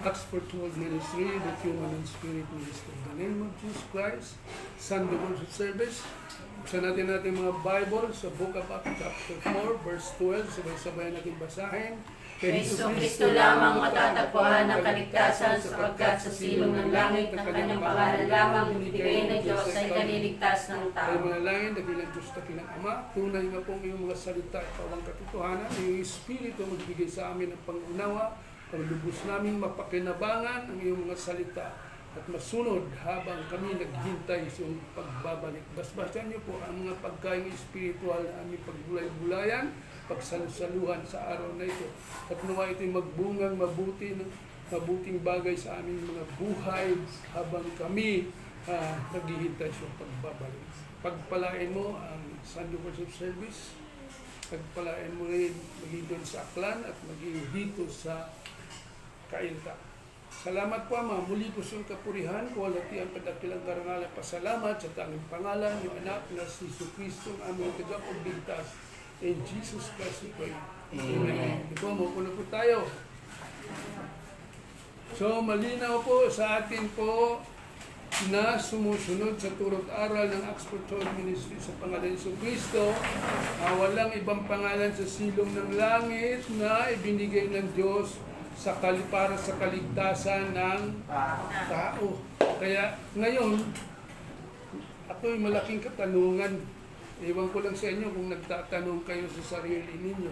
Acts for 12 Ministry, the Human and Spirit Ministry. In the name of Jesus Christ, Sunday worship service. Buksan natin mga Bible sa Book of Acts chapter 4, verse 12. Sabay-sabay natin basahin. Kay Kristo lamang matatagpuan ng kaligtasan sapagkat sa silong ng langit ng kanyang pangalan lamang binibigay ng Diyos ay kaniligtas ng tao. Kaya manalangin, dakilang Diyos, dakilang Ama, tunay nga pong iyong mga salita at pawang katotohanan, iyong Espiritu magbigay sa amin ng pangunawa, paglubos namin mapakinabangan ang iyong mga salita at masunod habang kami naghintay sa iyong pagbabalik. Basbasan niyo po ang mga pagkain espiritual na aming pagbulay-bulayan, pagsalusaluhan sa araw na ito. At nawa ito'y magbungang mabuting bagay sa aming mga buhay habang kami naghihintay sa pagbabalik. Pagpalain mo ang Sunday worship service, pagpalain mo rin maging doon sa Aklan at maging dito sa Kainta. Salamat po, Ama. Muli po sa kapurihan, kuwalati ang kadakilang karangalan. Pasalamat sa tanging pangalan, yung anak na si Jesucristo, ang aming tagapagligtas. In Jesus Christ we pray. Amen. Ito, mauuna po tayo. So, malinaw po sa atin po na sumusunod sa turot aral ng Acts for 12 Ministry sa pangalan ni Jesucristo. Walang ibang pangalan sa silong ng langit na ibinigay ng Diyos para sa kaligtasan ng tao. Kaya ngayon, ako'y malaking katanungan. Ewan ko lang sa inyo kung nagtatanong kayo sa sarili ninyo.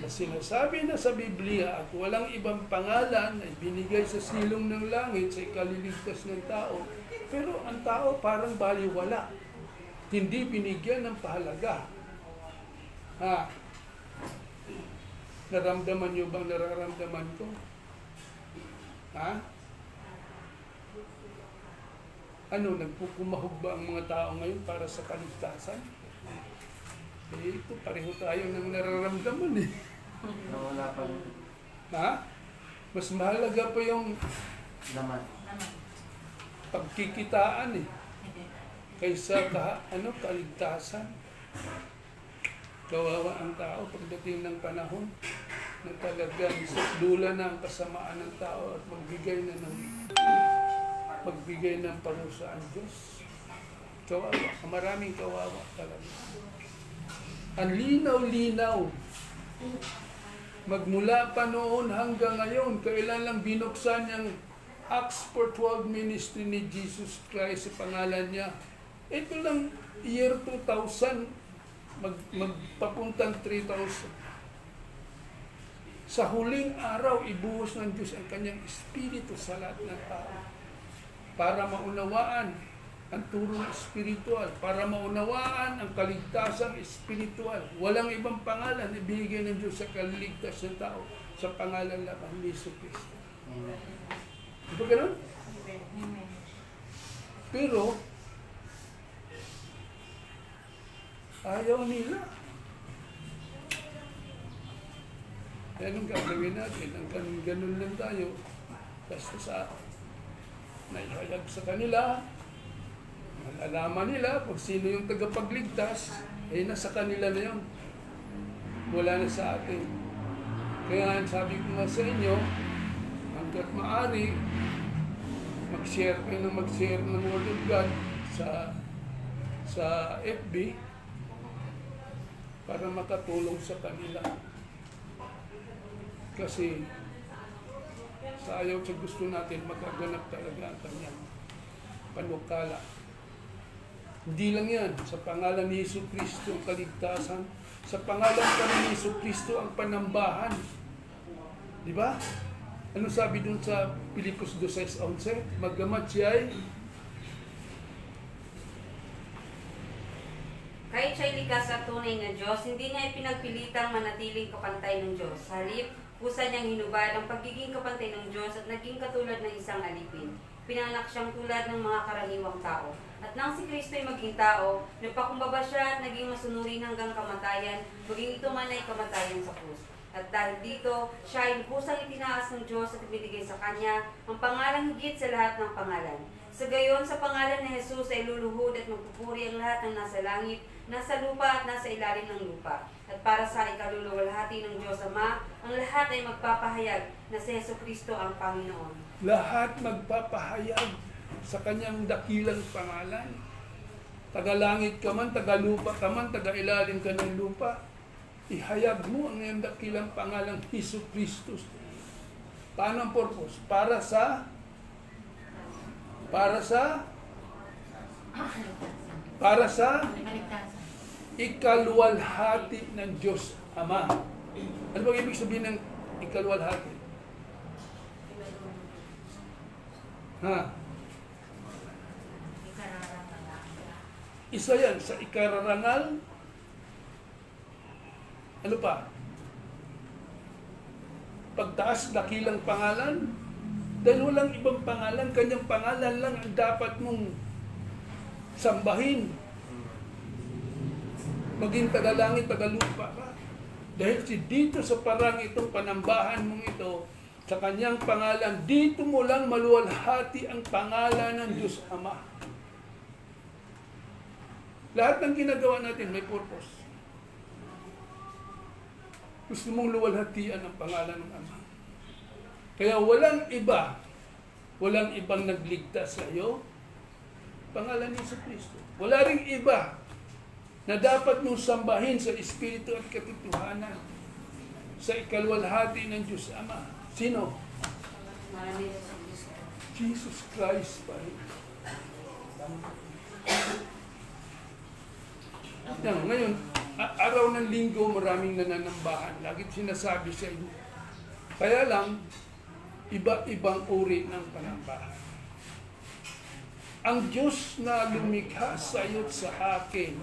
Sinasabi na sa Biblia at walang ibang pangalan na ibinigay sa silong ng langit sa ikaliligtas ng tao. Pero ang tao parang baliwala. Hindi binigyan ng pahalaga. Naramdaman nyo bang nararamdaman ko? Nagpukumahog ba ang mga tao ngayon para sa kaligtasan? Ito, pareho tayo ng nararamdaman eh. Nawala pa. Mas mahalaga pa yung pagkikitaan eh. Kaysa kaligtasan. Kawawa ang tao pagdating ng panahon na talagang dula na ang kasamaan ng tao at magbigay ng parusa ang Diyos. Kawawa, maraming kawawa talaga. Ang linaw-linaw. Magmula pa noon hanggang ngayon, kailan lang binuksan yung Acts for 12 Ministry ni Jesus Christ sa pangalan niya. Ito lang, year 2000, magpapuntang 3,000. Sa huling araw, ibuhos ng Diyos ang kanyang Espiritu sa lahat ng tao para maunawaan ang turong espiritual, para maunawaan ang kaligtasang espiritual. Walang ibang pangalan na ibigay ng Diyos sa kaligtas ng tao sa pangalan lamang ni Jesucristo. Di ba ganun? Pero, ayaw nila. Anong gagawin natin? Ang ganun lang tayo. Basta sa naihayag sa kanila, malalaman nila kung sino yung tagapagligtas, nasa kanila na yun. Wala na sa atin. Kaya sabi ko nga sa inyo, hanggat maaari, mag-share kayo ng Word of God sa FB, para makatulong sa kanila. Kasi sa ayaw sa gusto natin, magaganap talaga ang kanyang panukala. Hindi lang yan, sa pangalan ni Jesucristo ang kaligtasan, sa pangalan pa ni Jesucristo ang panambahan. Di ba? Ano sabi dun sa Pilipos 2:11? Magamat siya ay Kahit siya'y likas at tunay na Diyos, hindi niya ipinagpilitang manatiling kapantay ng Diyos. Sa halip, kusa niyang hinubad ang pagiging kapantay ng Diyos at naging katulad ng isang alipin. Pinanganak siyang tulad ng mga karaniwang tao. At nang si Kristo ay maging tao, napakumbaba siya at naging masunurin hanggang kamatayan, maging ito man ay kamatayan sa krus. At dahil dito, siya ay kusang itinaas ng Diyos at ibinigay sa Kanya ang pangalang higit sa lahat ng pangalan. Sa gayon, sa pangalan ni Jesus ay luluhod at magpupuri ang lahat ng nasa langit, nasa lupa at nasa ilalim ng lupa. At para sa ikaluluwalhati ng Diyos Ama, ang lahat ay magpapahayag na si Jesucristo ang Panginoon. Lahat magpapahayag sa kanyang dakilang pangalan. Tagalangit ka man, tagalupa ka man, tagailalim ka ng lupa, ihayag mo ang iyong dakilang pangalang Jesucristo. Paano ang purpose? Para sa ikaluwalhati ng Diyos Ama. Ano ba ibig sabihin ng ikaluwalhati? Ha? Isa yan sa ikararangal. Ano pa? Pagtaas, dakilang pangalan. Dahil walang ibang pangalan, kanyang pangalan lang ang dapat mong sambahin. Maging tagalangit, tagalupa ka. Dahil dito sa parang itong panambahan mong ito, sa kanyang pangalan, dito mo lang maluwalhati ang pangalan ng Diyos Ama. Lahat ng ginagawa natin may purpose. Gusto mong luwalhatian ang pangalan ng Ama. Kaya walang ibang nagligtas sa iyo, pangalan ni Jesucristo. Wala ring iba na dapat mong sambahin sa Espiritu at katotohanan sa ikaluwalhati ng Diyos Ama. Sino? Jesus Christ pa rin. Ngayon, araw ng linggo, maraming nananambahan. Lagit sinasabi sa inyo. Kaya lang, iba-ibang uri ng panambahan. Ang Diyos na lumikha sa iyo at sa akin,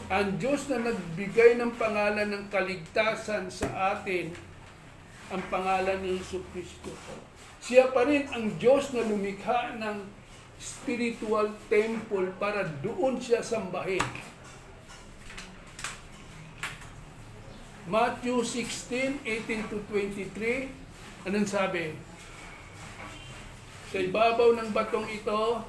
ang Diyos na nagbigay ng pangalan ng kaligtasan sa atin, ang pangalan ni Jesucristo. Siya pa rin ang Diyos na lumikha ng spiritual temple para doon siya sambahin. Matthew 16:18-23, anong sabi? Sa ibabaw ng batong ito,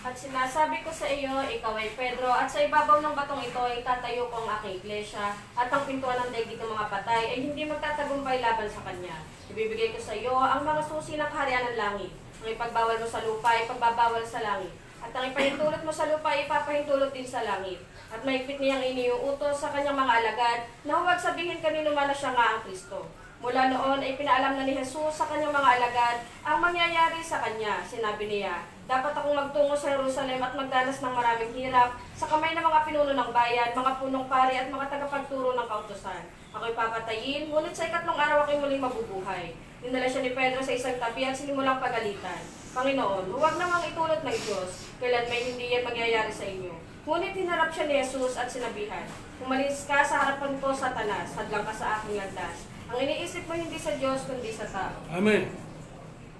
at sinasabi ko sa iyo, ikaw ay Pedro, at sa ibabaw ng batong ito ay tatayo ko ang aking iglesia, at ang pintuan ng daigdig ng mga patay ay hindi magtatagumpay laban sa kanya. Ibibigay ko sa iyo ang mga susi ng kaharian ng langit. Ang ipagbawal mo sa lupa ay pagbabawal sa langit. At ang ipahintulot mo sa lupa ay ipapahintulot din sa langit. At mahigpit niyang iniuutos sa kanyang mga alagad na huwag sabihin kanino man na siya nga ang Kristo. Mula noon ay pinaalam na ni Jesus sa kanyang mga alagad ang mangyayari sa kanya. Sinabi niya, dapat akong magtungo sa Jerusalem at magdanas ng maraming hirap sa kamay ng mga pinuno ng bayan, mga punong pari at mga tagapagturo ng kautusan. Ako'y papatayin, ngunit sa ikatlong araw ako'y muling mabubuhay. Dinala siya ni Pedro sa isang tabi at sinimulang pagalitan. Panginoon, huwag namang itulot ng Diyos, kailan may hindi yan magyayari sa inyo. Ngunit hinarap siya ni Jesus at sinabihan, umalis ka sa harapan ko, Satanas, hadlang ka sa aking landas. Ang iniisip mo hindi sa Diyos, kundi sa tao. Amen.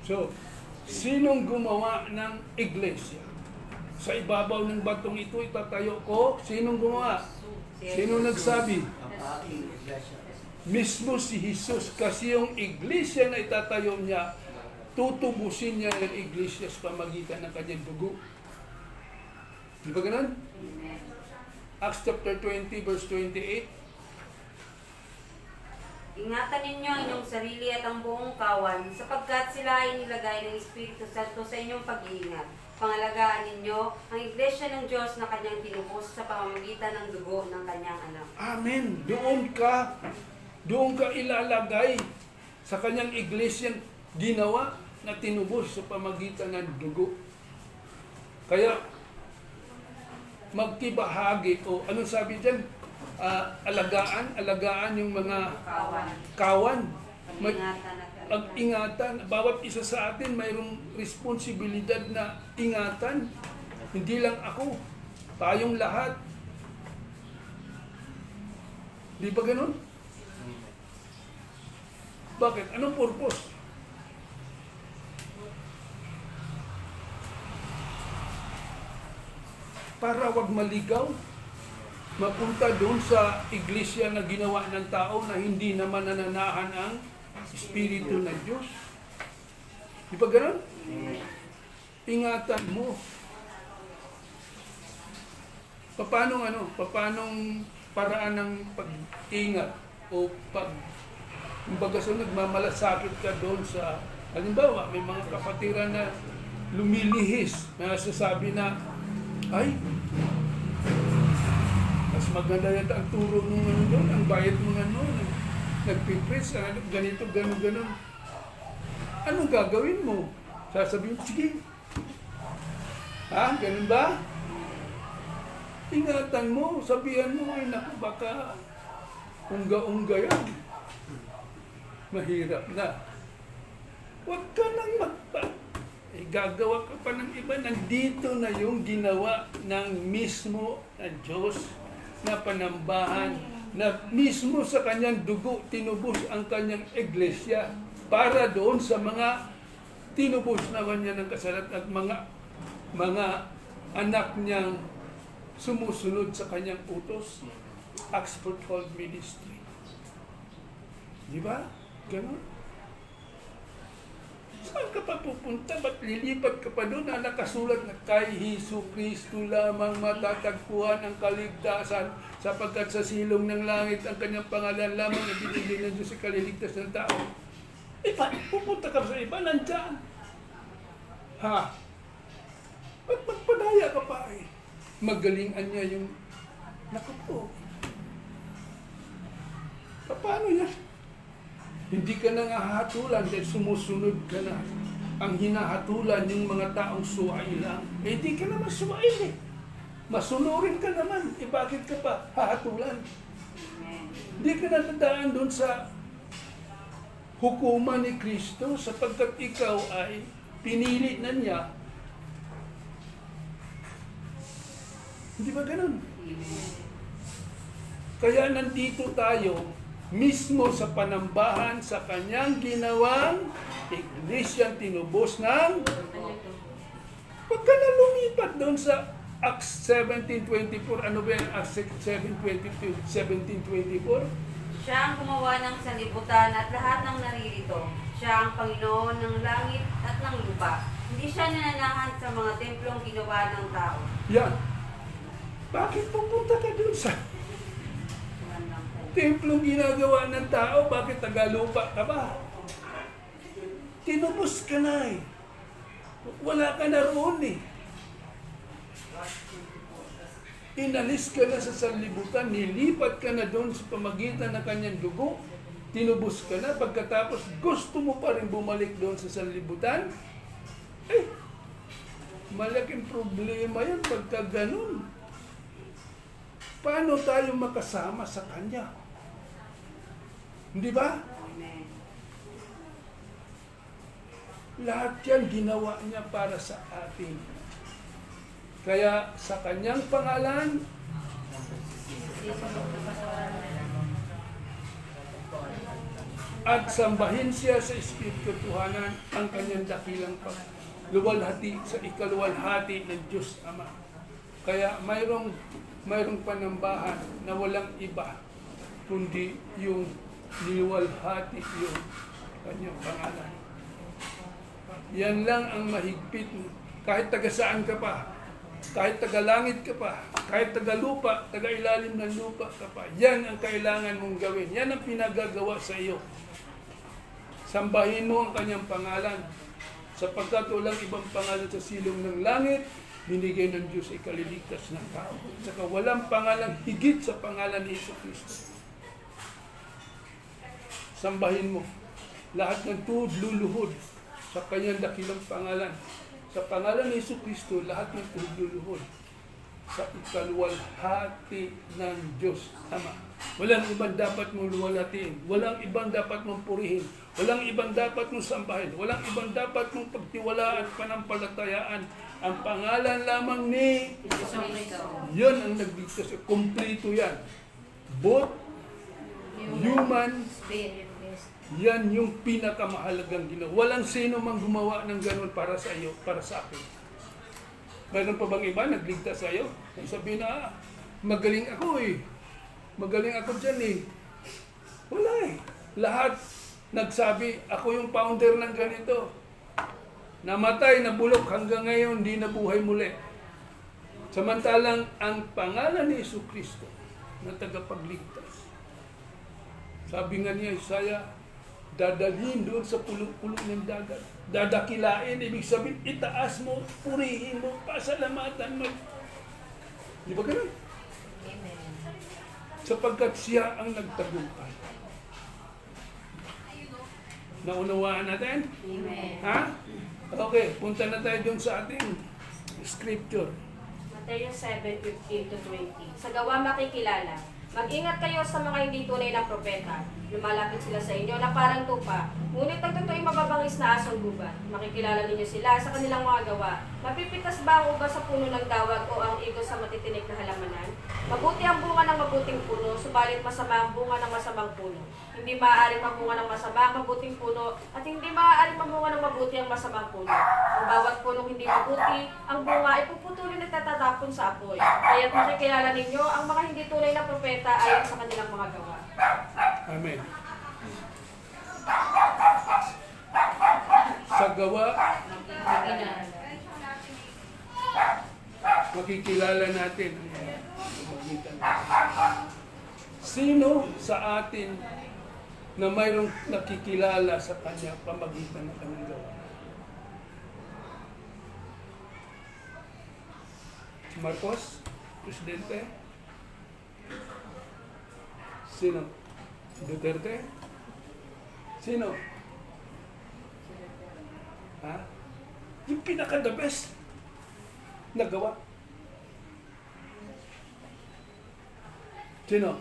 So, sinong gumawa ng iglesia? Sa ibabaw ng batong ito itatayo ko, sinong gumawa? Sino nagsabi? Mismo si Jesus, kasi yung iglesia na itatayo niya, tutubusin niya yung iglesia sa pamagitan ng kanyang dugo. Di ba ganun? Acts chapter 20 verse 28. Ingatan ninyo ang inyong sarili at ang buong kawan, sapagkat sila ay nilagay ng Espiritu Santo sa inyong pag-iingat. Pangalagaan ninyo ang iglesia ng Diyos na kanyang tinubos sa pamamagitan ng dugo ng kanyang anak. Amen. Doon ka ilalagay sa kanyang iglesia ginawa na tinubos sa pamagitan ng dugo. Kaya magkibahagi o anong sabi diyan? Alagaan yung mga kawan. Ingatan. Bawat isa sa atin mayroong responsibilidad na ingatan. Hindi lang ako. Tayong lahat. Di ba ganun? Bakit? Anong purpose? Para wag maligaw, mapunta doon sa iglesia na ginawa ng tao na hindi naman nananahan ang Espiritu ng Diyos. Di ba ganun? Ingatan mo. Paanong paraan ng pag-ingat o kumbaga sa nagmamalasakit ka doon sa, halimbawa, may mga kapatiran na lumilihis, na nasasabi na, ay, mas maganda yata ang turo nung ano doon, ang bayad nung ano, nagpipres, ganito, gano'n. Anong gagawin mo? Sasabihin, sige. Ha? Ganun ba? Ingatan mo, sabihan mo, ay naku, baka unga-unga yan. Mahirap na. Huwag ka nang gagawa ka pa ng iba. Nandito na yung ginawa ng mismo na Diyos na panambahan, na mismo sa kanyang dugo tinubos ang kanyang iglesia para doon sa mga tinubos naman niya ng kasalanan at mga anak niyang sumusunod sa kanyang utos. Oxford Ministry. Di ba? Ganon. Saan ka pa pupunta? Ba't lilipat ka pa doon na nakasulat na kay Hesus Kristo lamang matatagpuan ang kaligtasan sapagkat sa silong ng langit ang kanyang pangalan lamang na binigay ng Diyos sa kaliligtas ng tao. Pupunta ka sa iba, nandyan. Ha? Ba't magpadaya ka pa eh? Magalingan niya yung, naku po. Paano yan? Hindi ka na hahatulan dahil sumusunod ka na. Ang hinahatulan yung mga taong suwail lang. Eh, hindi ka naman suwail eh. Masunurin ka naman. Eh, bakit ka pa hahatulan? Hindi ka natadaan doon sa hukuman ni Kristo sapagkat ikaw ay pinili na niya. Hindi ba ganun? Kaya nandito tayo mismo sa panambahan sa kanyang ginawang iglesyang tinubos ng Huwag ka na lumipat doon sa Acts 17:24. Ano ba yung Acts 17:24? Siya ang gumawa ng sanlibutan at lahat ng naririto. Siya ang Panginoon ng langit at ng lupa. Hindi siya nananahan sa mga templong ginawa ng tao. Yan. Bakit pupunta ka doon sa templong ginagawa ng tao? Bakit tagalupa ka ba? Tinubos ka na eh. Wala ka na roon eh. Inalis ka na sa sanlibutan, nilipat ka na doon sa pamagitan ng kanyang dugo, tinubos ka na, pagkatapos gusto mo pa rin bumalik doon sa sanlibutan? Eh, malaking problema yan pagka ganun. Paano tayo makasama sa kanya? Hindi ba? Amen. Lahat yan ginawa niya para sa atin. Kaya sa kanyang pangalan, at sambahin siya sa Espiritu Tuhanan ang kanyang dakilang luwalhati sa ikaluwalhati ng Diyos Ama. Kaya mayroong panambahan na walang iba kundi yung niluwalhati yung kanyang pangalan. Yan lang ang mahigpit. Kahit taga saan ka pa, kahit taga langit ka pa, kahit taga lupa, taga ilalim ng lupa ka pa, yan ang kailangan mong gawin. Yan ang pinagagawa sa iyo. Sambahin mo ang kanyang pangalan sapagkat walang ibang pangalan sa silong ng langit binigay ng Diyos ay kaliligtas ng tao. Saka walang pangalan higit sa pangalan ni Hesus Kristo. Sambahin mo. Lahat ng tuhod luluhod sa kanyang dakilang pangalan. Sa pangalan ni Hesus Kristo, lahat ng tuhod luluhod sa ikaluwalhati ng Diyos Ama. Walang ibang dapat mong luwalhatiin. Walang ibang dapat mong purihin. Walang ibang dapat mong sambahin. Walang ibang dapat mong pagtiwalaan, panampalatayaan. Ang pangalan lamang ni yun ang nagligtas. Kompleto yan. Both human, yan yung pinakamahalagang ginawa. Walang sino mang gumawa ng ganun para sa iyo, para sa akin. Mayroon pa bang iba nagligtas sa iyo? Sabi na, magaling ako eh. Magaling ako dyan eh. Wala eh. Lahat nagsabi, ako yung founder ng ganito. Namatay, nabulok, hanggang ngayon, di nabuhay muli. Samantalang, ang pangalan ni Hesus Kristo, na tagapagligtas. Sabi nga niya, Isaiah, dadalhin doon sa pulo-pulo ng dagat. Dadakilain, ibig sabihin, itaas mo, purihin mo, pasalamatan mo. Di ba ganun? Amen. Sapagkat siya ang nagtagumpay. Naunawaan natin? Amen. Ha? Okay, punta na tayo doon sa ating scripture. Mateo 7:15-20. Sa gawa makikilala. Mag-ingat kayo sa mga hindi tunay na propeta. Lumalapit sila sa inyo na parang tupa. Ngunit ang toto'y mababangis na asong gubat. Makikilala ninyo sila sa kanilang mga gawa. Mapipitas ba ang uba sa puno ng dawag o ang igos sa matitinik na halamanan? Mabuti ang bunga ng mabuting puno, subalit masama ang bunga ng masamang puno. Hindi maaaring mamunga ng masama ang mabuting puno at hindi maaaring mamunga ng mabuti ang masamang puno. Ang bawat punong hindi mabuti, ang bunga ay puputulin at tatatapon sa apoy. Kaya't makikilala ninyo ang mga hindi tunay na propeta ayon sa kanilang mga gawa. Amen. Sa gawa, makikilala natin ang mga pamagitan natin. Sino sa atin na mayroong nakikilala sa kanya pamagitan ng kanyang gawa? Si Marcos, Presidente? Sino? Duterte? Sino? Ha? Yung pinaka-the best na gawa. Sino?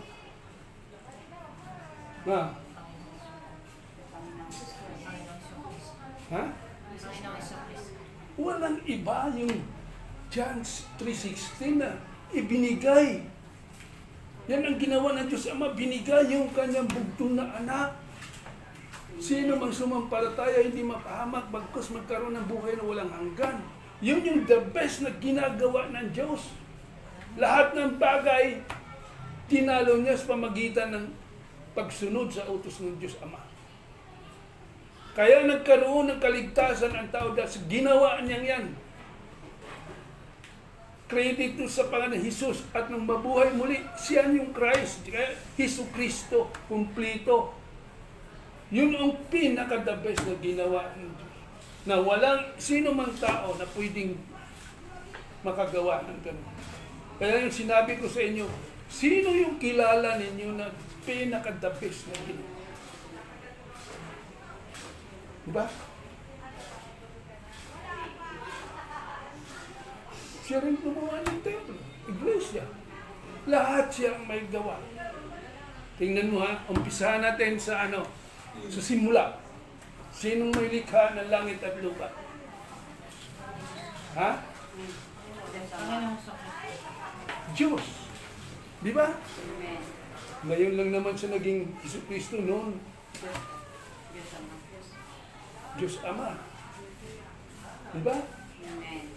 Ha? Ha? Walang iba yung John 3:16 na ibinigay. Yan ang ginawa ng Diyos Ama, binigay yung kanyang bugtong na anak. Sino mang sumampalataya hindi mapahamak bagkus magkaroon ng buhay na walang hanggan. Yun yung the best na ginagawa ng Diyos. Lahat ng bagay, tinalo niya sa pamagitan ng pagsunod sa utos ng Diyos Ama. Kaya nagkaroon ng kaligtasan ang tao dahil sa ginawa niyang yan. Credit to sa pangalan ng Jesus at nang mabuhay muli, siya yung Christ, Hesus Kristo, kumplito. Yun ang pinaka-the best na ginawa ng Diyos. Na walang sino mang tao na pwedeng makagawa ng ganun. Kaya yung sinabi ko sa inyo, sino yung kilala ninyo na pinaka-the best na ginawa? Diba? Siya rin gumawa ng templo, iglesia. Lahat siya ang may gawa. Tingnan mo ha, umpisahan natin sa sa simula. Sinong may likha ng langit at lupa? Ha? Diyos. Di ba? Amen. Ngayon lang naman siya naging Jesucristo noon. Diyos Ama. Di ba? Amen.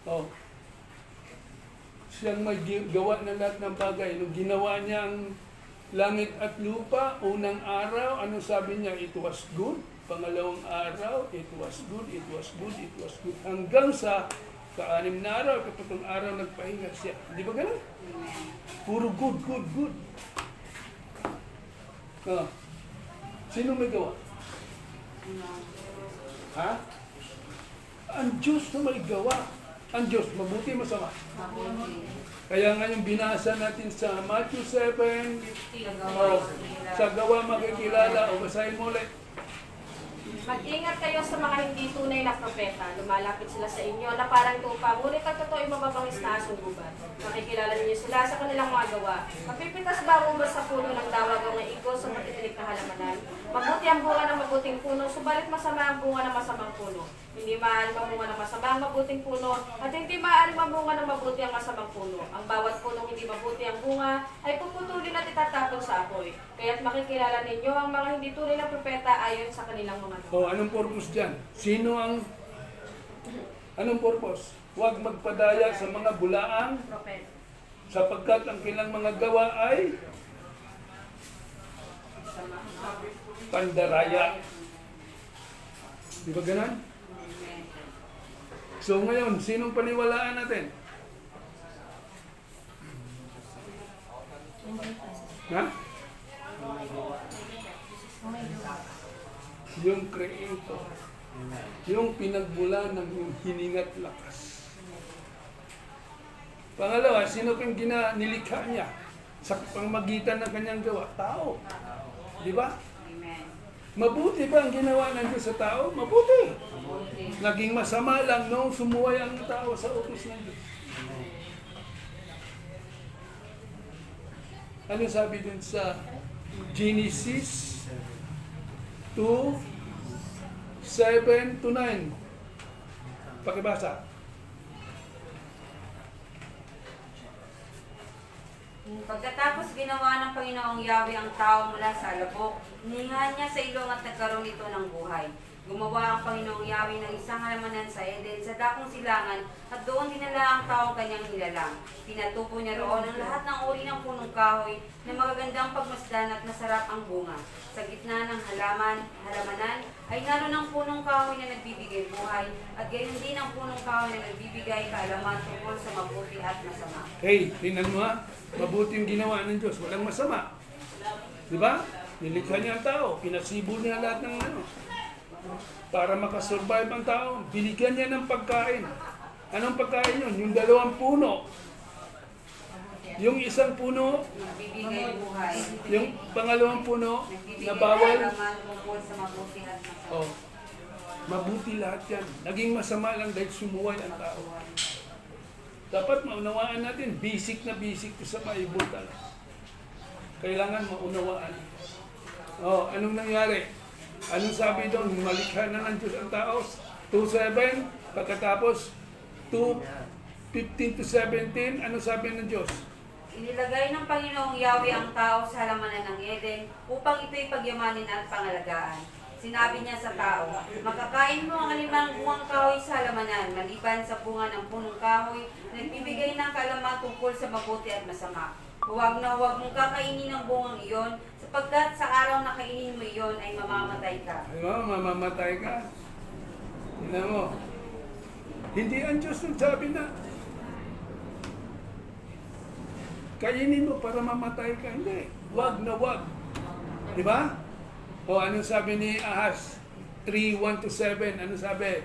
Oh. Siyang may gawa ng lahat ng bagay. Nung ginawa niya ang langit at lupa, unang araw, ano sabi niya? It was good. Pangalawang araw, it was good, it was good, it was good. Hanggang sa ka-anim na araw, kapatong araw, nagpahinga siya. Di ba ganun? Amen. Puro good, good, good. Oh. Sino may gawa? Ha? Ang Diyos na may gawa. Ang Diyos, mabuti, masama. Mabuti. Kaya ngayon binasa natin sa Matthew 7, sa gawa makikilala, o basahin mo ulit. Mag-ingat kayo sa mga hindi tunay na propeta. Lumalapit sila sa inyo na parang tupa, ngunit ang totoo ay mababangis na asong gubat. Makikilala ninyo sila sa kanilang mga gawa. Mapipitas ba ang ubas sa puno ng dawag o ng igos sa matitinik na halamanan? Mabuti ang bunga ng mabuting puno, subalit masama ang bunga ng masamang puno. Hindi maaaring mamunga ng masama ang mabuting puno, at hindi maaaring mamunga ng mabuti ang masamang puno. Ang bawat punong hindi mabuti ang bunga ay puputulin at itatapon sa apoy. Kaya't makikilala ninyo ang mga hindi tunay na propeta ayon sa kanilang mga gawa. O, anong purpose dyan? Anong purpose? Huwag magpadaya sa mga bulaang Propeta. sapagkat ang kanilang mga gawa ay pandaraya. Di ba ganun? So ngayon, sinong paniwalaan natin? Ha? Yung creator. Yung pinagmula ng yung hininga't lakas. Pangalawa, sino pang nilikha niya? Sa pamagitan ng kanyang gawa? Tao. Di ba? Amen. Mabuti ba ang ginawa ng Diyos sa tao? Mabuti. Mabuti. Naging masama lang noong sumuway ang tao sa utos ng Diyos. Ano sabi dun sa Genesis 2, 7 to 9? Pakibasa. Pagkatapos ginawa ng Panginoong Yahweh ang tao mula sa alabok, inihan niya sa ilong at nagkaroon ito ng buhay. Gumawa ang Panginoong Yahweh ng isang halamanan sa Eden sa dakong silangan at doon dinala ang taong kanyang nilalang. Pinatupo niya roon ang lahat ng uri ng punong kahoy na magagandang pagmasdan at masarap ang bunga. Sa gitna ng halamanan ay naroon ang punong kahoy na nagbibigay buhay at gayon din ang punong kahoy na nagbibigay kaalaman tungkol sa mabuti at masama. Hey, tingnan mo ha. Mabuti yung ginawa ng Diyos. Walang masama. Di ba? Nilikha niya ang tao. Pinasibo niya lahat ng ano. Para makasurvive ang tao, binigyan niya ng pagkain. Anong pagkain yun? Yung 2 puno. Yung isang puno, Nagbibigay buhay. yung pangalawang puno, Nagbibigay na bawal. kaalaman tungkol sa mabuti at masama. Oh, mabuti lahat yan. Naging masama lang dahil sumuway ang tao. Dapat maunawaan natin, basic na basic to sa Bible talaga. Kailangan maunawaan. Oh, anong nangyari? Anong sabi doon? Malikha na ng Diyos ang tao. 2:7, pagkatapos 2:15 to 17, ano sabi ng Diyos? Inilagay ng Panginoong Yahweh ang tao sa halamanan ng Eden upang ito'y pagyamanin at pangalagaan. Sinabi niya sa tao, makakain mo ang alimang bungang kahoy sa halamanan, maliban sa bunga ng punong kahoy na nagbibigay ng kaalaman tungkol sa mabuti at masama. Huwag na huwag mong kakainin ang bungang iyon, sapagkat sa araw na kainin mo iyon ay mamamatay ka. Ay mo, mamamatay ka. Tingnan mo. Hindi ang Diyos nagsabi na kainin mo para mamatay ka. Hindi. Wag na wag. Di ba? O anong sabi ni Ahaz? 3:1 to 7. Ano sabi?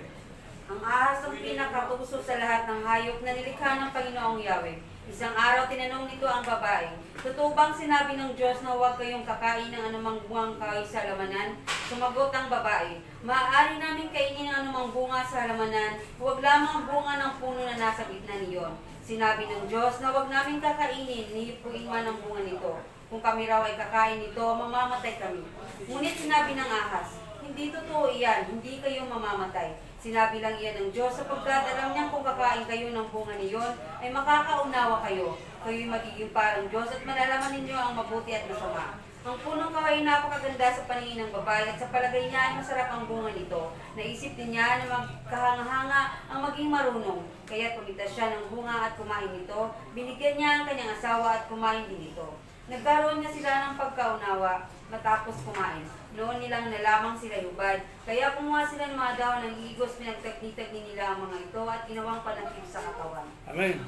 Ang ahas ang pinakauso sa lahat ng hayop na nilikha ng Panginoong Yahweh. Isang araw tinanong nito ang babae, totoo bang sinabi ng Diyos na huwag kayong kakain ng anumang bungang kahoy sa halamanan? Sumagot ang babae, maaari namin kainin ang anumang bunga sa halamanan, huwag lamang ang bunga ng puno na nasa gitna niyon. Sinabi ng Diyos na huwag namin kakainin, nihipuin man ang bunga nito. Kung kami raw ay kakain nito, mamamatay kami. Ngunit sinabi ng ahas, hindi totoo iyan, hindi kayo mamamatay. Sinabi lang iyan ng Diyos sapagkat alam niyang kung kakain kayo ng bunga niyon, ay makakaunawa kayo. Kayo'y magiging parang Diyos at malalaman ninyo ang mabuti at masama. Ang punong kahoy ay napakaganda sa paningin ng babae at sa palagay niya ay masarap ang bunga nito. Naisip din niya na magkahanga-hanga ang maging marunong. Kaya tumitas siya ng bunga at kumain nito. Binigyan niya ang kanyang asawa at kumain din ito. Nagkaroon niya sila ng pagkaunawa matapos kumain. Noon nilang nalamang sila hubad. Kaya kumuha sila ng mga dahon ng higos, pinagtagni-tagni nila ang mga ito at ginawang panakip sa katawan. Amen.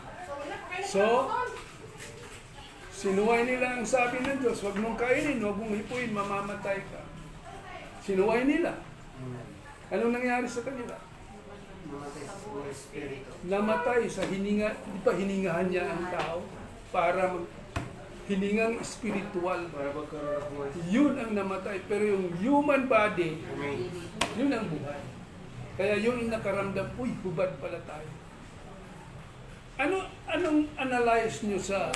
So, sinuway nila ang sabi ng Diyos, huwag mong kainin, huwag mong hipuin, mamamatay ka. Sinuway nila. Anong nangyari sa kanila? Namatay sa hininga, di ba hiningahan niya ang tao para hiningang spiritual. Yun ang namatay. Pero yung human body, yun ang buhay. Kaya yung nakaramdam, uy, hubad pala tayo. Anong analyze nyo sa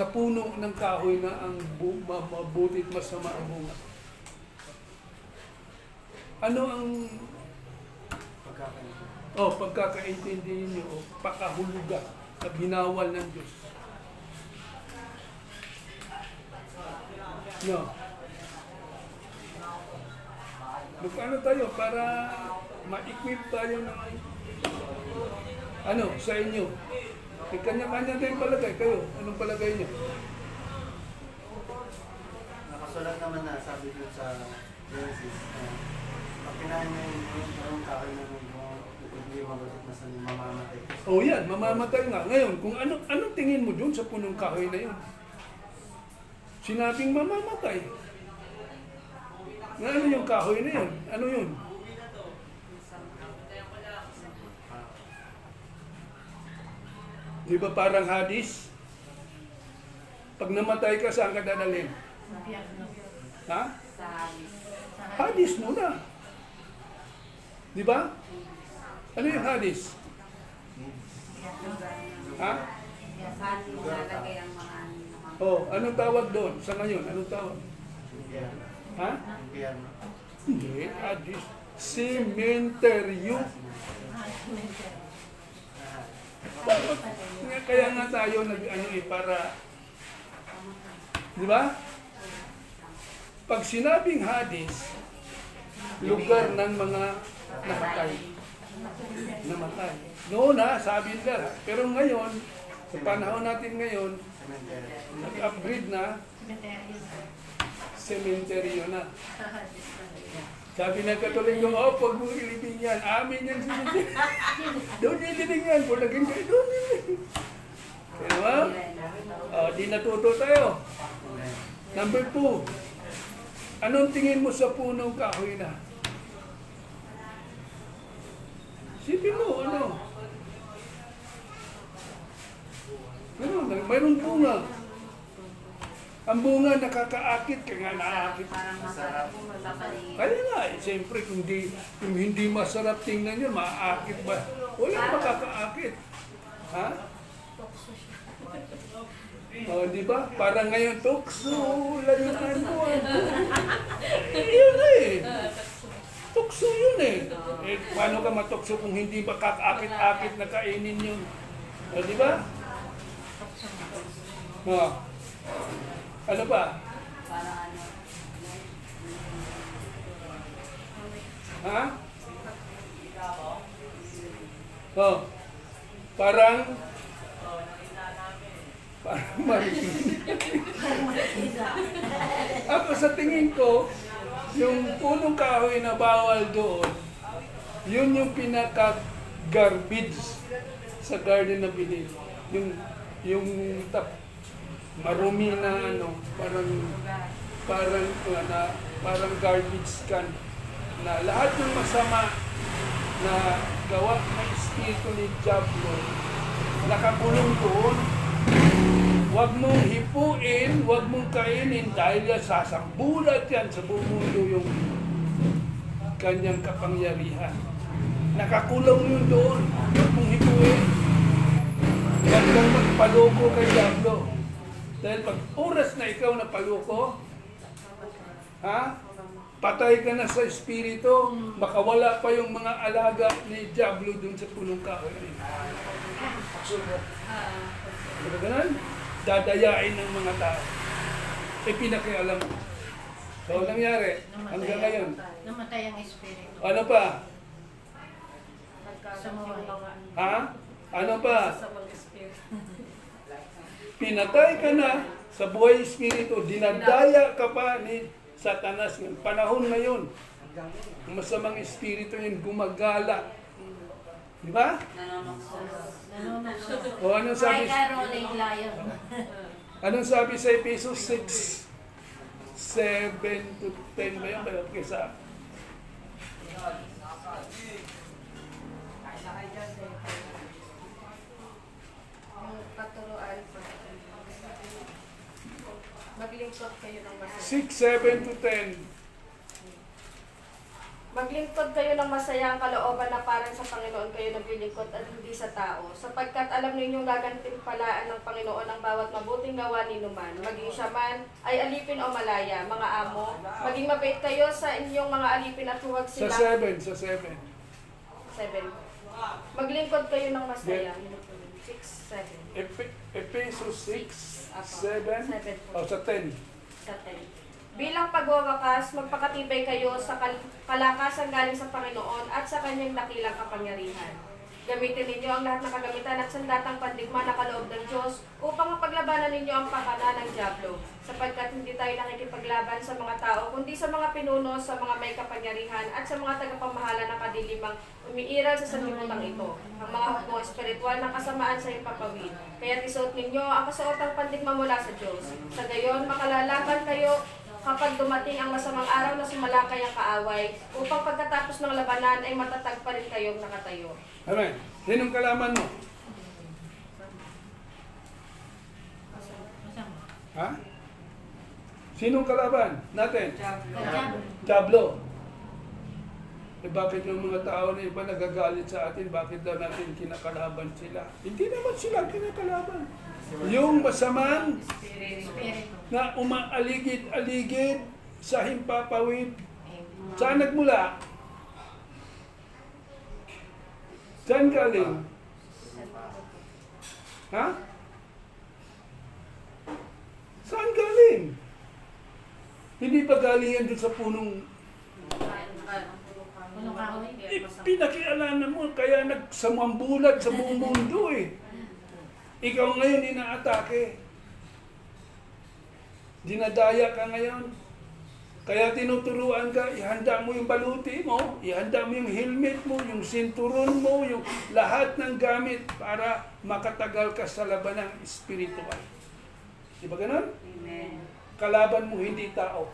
puno ng kahoy na ang mabuti at masama ang bunga? Ano ang pagkakaintindi nyo o pakahulugan na binawal ng Diyos? No. Magkano tayo para ma-equip tayo ng sa inyo? May kanya-kanya tayong palagay. Kayo, anong palagay niyo? Nakasulat naman na sabi dito sa Genesis, pag kinain mo yung kahoy na hindi mabutit na sa mamamatay. Yan, mamamatay nga. Ngayon, kung anong tingin mo dun sa punong kahoy na yun? sinabing mamamatay. Na ano yung kahoy na yun? Ano yun? Di ba parang hadis? Pag namatay ka, saan ka dadalhin? Ha? Sa halis. Hadis muna. Di ba? Ano yung hadis? Ha? Saan nilalagay ang mga Oh, anong tawag doon? Sa ngayon, anong tawag? Impyerno. Ha? Impyerno. Hindi, hadis. Cementerio. Dapat, kaya nga tayo para, di ba? Pag sinabing hadis, lugar ng mga namatay. Namatay. Noon sabi nila. Pero ngayon, sa panahon natin ngayon, Cemetery. nag-upgrade na, cementerio na. Sabi ng Katoliko, pag mo ilibing yan, amin yan cementerio. Doon ilibing yan, kung naging kayo, doon ilibing. Kaya ba? Di natuto tayo. Number 2, anong tingin mo sa punong kahoy na? Sipin mo, ano? Mayroong bunga. Ang bunga nakakaakit, kaya nga naaakit. parang masarap sa paligid. Kaya nga, siyempre, kung hindi masarap tingnan yun, maaakit ba? Walang makakaakit. Ha? Di ba? Parang ngayon, tukso, layunan mo. Yun tukso yun paano ka matukso kung hindi ba kakaakit-akit na kainin yun? Di ba? Ano ba? Para ano. Ha? Parang ako sa tingin ko, yung punong kahoy na bawal doon, yun yung pinaka-garbage sa Garden of Eden. Yung marumi na parang garbage can na lahat ng masama na gawa ng espiritu ni Diablo nakakulong doon. Huwag mong hipuin, huwag mong kainin dahil yan sasambulat yan sa buong mundo yung kanyang kapangyarihan. Nakakulong yun doon. Huwag mong hipuin. Huwag kang magpaloko kay Diablo. Dahil pag oras na ikaw napaloko, patay ka na sa espiritu, makawala pa yung mga alaga ni Diablo dun sa punong kahoy. Diba ganun? Dadayain ng mga tao. Pinakialam mo. So, nangyari, hanggang ngayon. Namatay ang espiritu. Ano pa? Sumuway. Ha? Ano pa? Pinatay ka na sa buhay espiritu, dinadaya ka pa ni Satanas. Ng panahon ngayon, ang masamang espiritu yun gumagala. Di ba? Nanonokso. O anong sabi? Like a rolling lion. Anong sabi sa Epesos 6, 7 to 10 ba yun? Okay, sa Yung katuruan po. Maglingkod kayo ng masaya. 6, 7 to 10. Maglingkod kayo ng masayang kalooban na parang sa Panginoon kayo naglilingkod at hindi sa tao, sapagkat alam ninyong gagantimpalaan ng Panginoon ang bawat mabuting gawa ninuman, maging siya man ay alipin o malaya, mga amo. Maging mabait kayo sa inyong mga alipin at huwag Sa sila... 7. 7. Maglingkod kayo ng masaya. 6, 7. Epesos 6, 7, 7 po. o sa 10. Sa 10. Bilang pagwawakas, magpakatibay kayo sa kalakasan galing sa Panginoon at sa kanyang dakilang kapangyarihan. Gamitin ninyo ang lahat ng kagamitan at sandatang pandigma na kaloob ng Diyos upang mapaglabanan ninyo ang pakana ng dyablo. Sapagkat hindi tayo nakikipaglaban sa mga tao, kundi sa mga pinuno, sa mga may kapangyarihan, at sa mga tagapamahala ng kadilimang umiiral sa sanlibutan ito. Ang mga hukbo espiritual ng kasamaan sa ipapawid. Kaya isuot ninyo ang kasuotang pandigma mula sa Diyos. Sa gayon, makalalaban kayo kapag dumating ang masamang araw na sumalakay ang kaaway, upang pagkatapos ng labanan ay matatag pa rin kayong nakatayo. Amen. Sinong kalaban mo? Masama. Ha? Sinong kalaban natin? Diablo. Diablo. Eh bakit yung mga tao na iba nagagalit sa atin? Bakit daw natin kinakalaban sila? Hindi naman sila kinakalaban. Yung masamang Espiritu. na umaaligid-aligid sa himpapawid. Saan nagmula? Saan galing? Ha? Saan galing? Hindi pa galing yan doon sa punong Punong kahoy. pinakialanan mo, kaya nagsamambulag sa buong mundo eh. Ikaw ngayon inaatake. Dinadaya ka ngayon. Kaya tinuturuan ka, ihanda mo yung baluti mo, ihanda mo yung helmet mo, yung sinturon mo, yung lahat ng gamit para makatagal ka sa labanang espiritual. Di ba ganun? Amen. Kalaban mo hindi tao,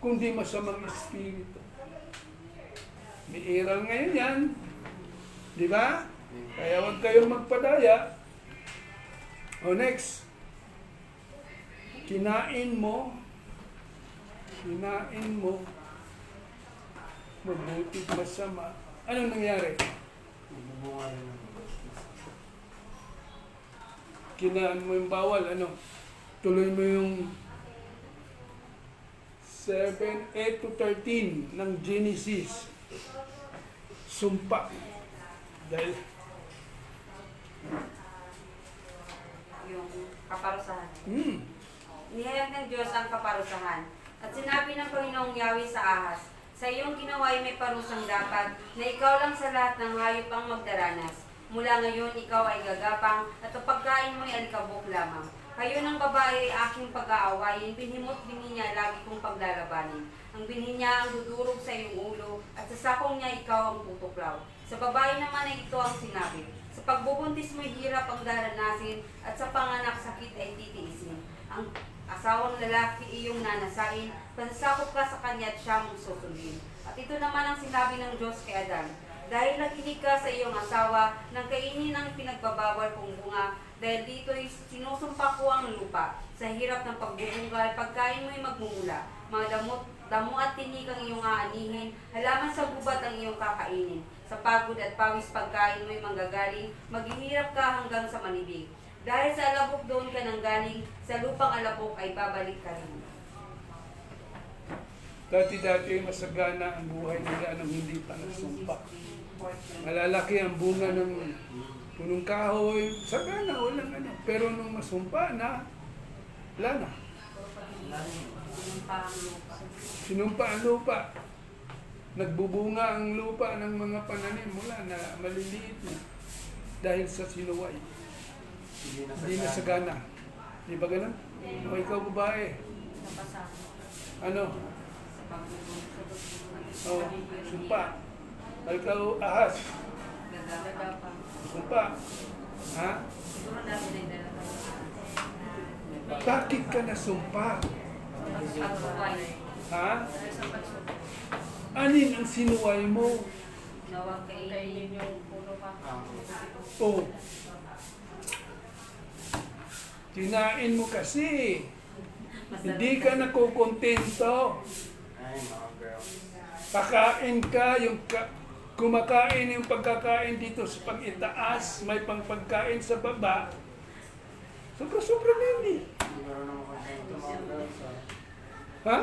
kundi masamang espiritu. May iral ngayon yan. Di ba? Kaya huwag kayong magpadaya. O next. Kinain mo, mabuti masama. Anong nangyari? Nagbubunga rin ng Kinaan mo yung bawal, ano? Tuloy mo yung 7, 8 to 13 ng Genesis. Sumpa. Dahil Yung kaparusahan. Hmm. Nihayag ng Diyos ang kaparusahan. At sinabi ng Panginoong Yahweh sa Ahas, sa iyong ginawa ay may parusang dapat na ikaw lang sa lahat ng hayop ang magdaranas. Mula ngayon, ikaw ay gagapang at ang pagkain mo ay alikabok lamang. Kayo ng babae ay aking pag-aawayin, binhimot binhi niya lagi kong paglalabanin. Ang binhi niya ang dudurog sa iyong ulo, at sa sakong niya ikaw ang tutuklaw. Sa babae naman ay ito ang sinabi, sa pagbubuntis mo'y hirap ang daranasin, at sa panganak sakit ay titiisin. Ang asawang lalaki iyong nanasain, pasasakop ka sa kanya at siya mong susundin. At ito naman ang sinabi ng Diyos kay Adan, dahil nakinig ka sa iyong asawa nang kainin ang pinagbabawal kong bunga, dahil dito'y sinusumpa ko ang lupa. Sa hirap ng pagbubunggal, pagkain mo'y magmumula. Mga damo at tinik ang iyong aanihin, halaman sa gubat ang iyong kakainin. Sa pagod at pawis pagkain mo'y manggagaling, maghihirap ka hanggang sa manibig. Dahil sa alabok doon ka nang galing, sa lupang alabok ay babalik ka rin. Dati-dati masagana ang buhay nila nang hindi pa nasumpa. Malalaki ang bunga ng punong kahoy, sagana, walang ano. Pero nung masumpa na, wala na. Sinumpa ang lupa. Nagbubunga ang lupa ng mga pananim mula na maliliit na. Dahil sa sinuway. Hindi na sagana. Di ba ganun? O ikaw babae. Ano? O, sumpa. O ikaw ahas. Gagapang. Sumpa. Ha? Siguro dami na yung dalawa. Bakit ka nasumpa? Pagbuhay. Ha? Anin ang sinuway mo? Nawag kainin yung puno pa. O, kinain mo kasi. Hindi ka nakukontento. ay mga girl. Kakain ka, kumakain yung pagkakain dito sa pang-itaas, may pagkain sa baba. Sobra-sobra na yun eh. Hindi ko rin naman kontento mga girls. Ha?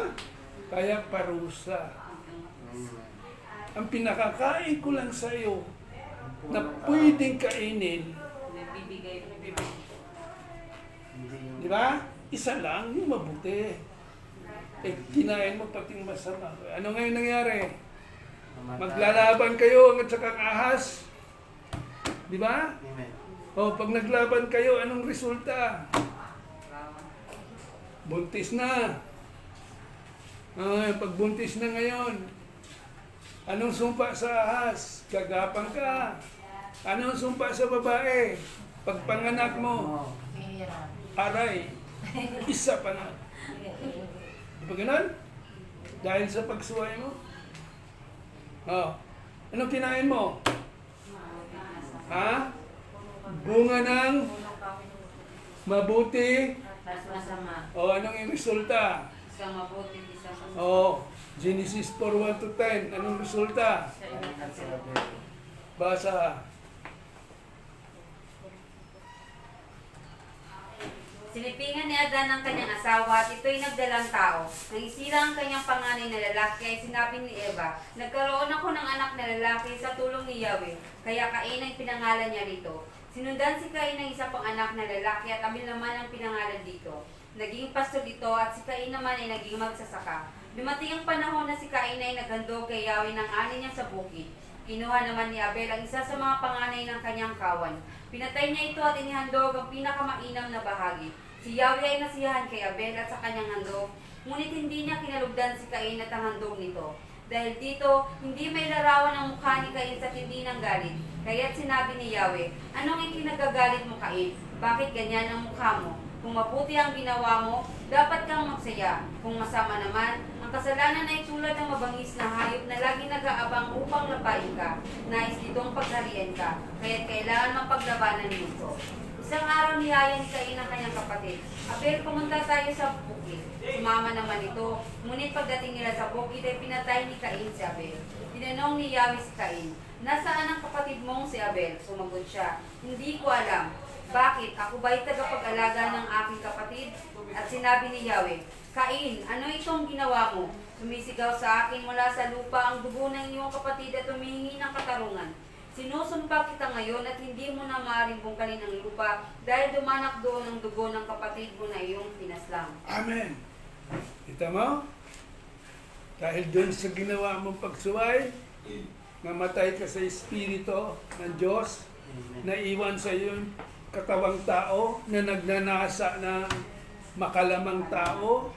Kaya parusa. Ang pinakakain ko lang sa iyo na pwedeng kainin, Nagbibigay. Hindi yung... di ba? Isa lang, yung mabuti. Eh, kinain mo pati yung masama. Ano ngayon nangyari? namatay. Maglalaban kayo at saka ahas. Di ba? Amen. O, pag naglaban kayo, anong resulta? Buntis na. Ay, pag buntis na ngayon, anong sumpa sa ahas? Gagapang ka. Anong sumpa sa babae? Pag panganak mo, Mahirap. aray, isa pa na. Di ba ganun? Dahil sa pagsuway mo? Oh. Anong kinain mo? Ha? Bunga ng mabuti. Mas masama. O, anong yung resulta? Isang mabuti, isang masama. O, Genesis 4:1-10. Anong resulta? At si Abel. Basa. Sinipingan ni Adan ang kanyang asawa at ito'y nagdalang tao. Nang isira ang kanyang panganay na lalaki ay sinabi ni Eva, nagkaroon ako ng anak na lalaki sa tulong ni Yahweh, kaya Cain ang pinangalan niya rito. Sinundan si Cain ng isa pang anak na lalaki at Abel naman ang pinangalan dito. Naging pastor ito at si Cain naman ay naging magsasaka. Dumating ang panahon na si Cain ay naghandog kay Yahweh ng ani niya sa bukid. Kinuha naman ni Abel ang isa sa mga panganay ng kanyang kawan. Pinatay niya ito at inihandog ang pinakamainam na bahagi. Si Yahweh ay nasiyahan kay Abel at sa kanyang handog, ngunit hindi niya kinalugdan si Cain at ang handog nito. Dahil dito, hindi may larawan ang mukha ni Cain sa tindi ng galit. Kaya't sinabi ni Yahweh, anong ikinagagalit mo, Cain? Bakit ganyan ang mukha mo? Kung mabuti ang ginawa mo, dapat kang magsaya. Kung masama naman, ang kasalanan ay tulad ng mabangis na hayop na lagi nag-aabang upang lapain ka. Nais ditong pagharian ka, kaya't kailangan mapaglabanan mo ito. Isang araw niyaya ni Cain ang kanyang kapatid. Abel, pumunta tayo sa bukid. Sumama naman ito, ngunit pagdating nila sa bukid ay pinatay ni Cain si Abel. Tinanong ni Yahweh si Cain, nasaan ang kapatid mong si Abel? Sumagot siya, hindi ko alam. Bakit? Ako ba'y tagapag-alaga ng aking kapatid? At sinabi ni Yahweh, Cain, ano itong ginawa mo? Sumisigaw sa akin mula sa lupa ang dugo ng iyong kapatid at humihingi ng katarungan. Sinusumpa kita ngayon at hindi mo na maaaring bungkalin ang lupa dahil dumanak doon ang dugo ng kapatid mo na iyong pinaslang. Amen. Kita mo? Dahil doon sa ginawa mong pagsuway, namatay ka sa Espiritu ng Diyos, Amen. naiwan sa iyo yung katawang tao na nagnanasa ng makalamang tao.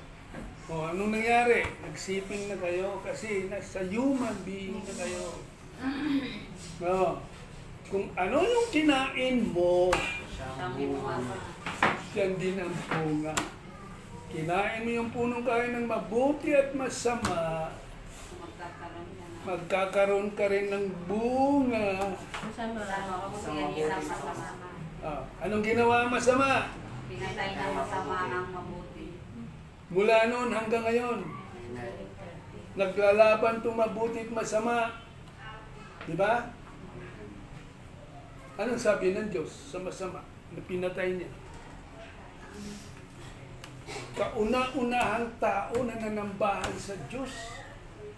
O anong nangyari? Nagsiping na kayo kasi nasa human being na kayo. No. Kung ano yung kinain mo, Siyang Sabi mo bunga. yan din ang bunga. Kinain mo yung punong kain ng mabuti at masama, Magkakaroon ka na. magkakaroon ka rin ng bunga. Masama. Sama ko kung yan isang masama. Ah, anong ginawa ang masama? Pinatay ng masama ang mabuti. Mula noon hanggang ngayon, Amen. naglalaban itong mabuti at masama. Diba? Anong sabi ng Diyos sa masama na pinatay niya? Kauna-unahang tao na nanambahan sa Diyos.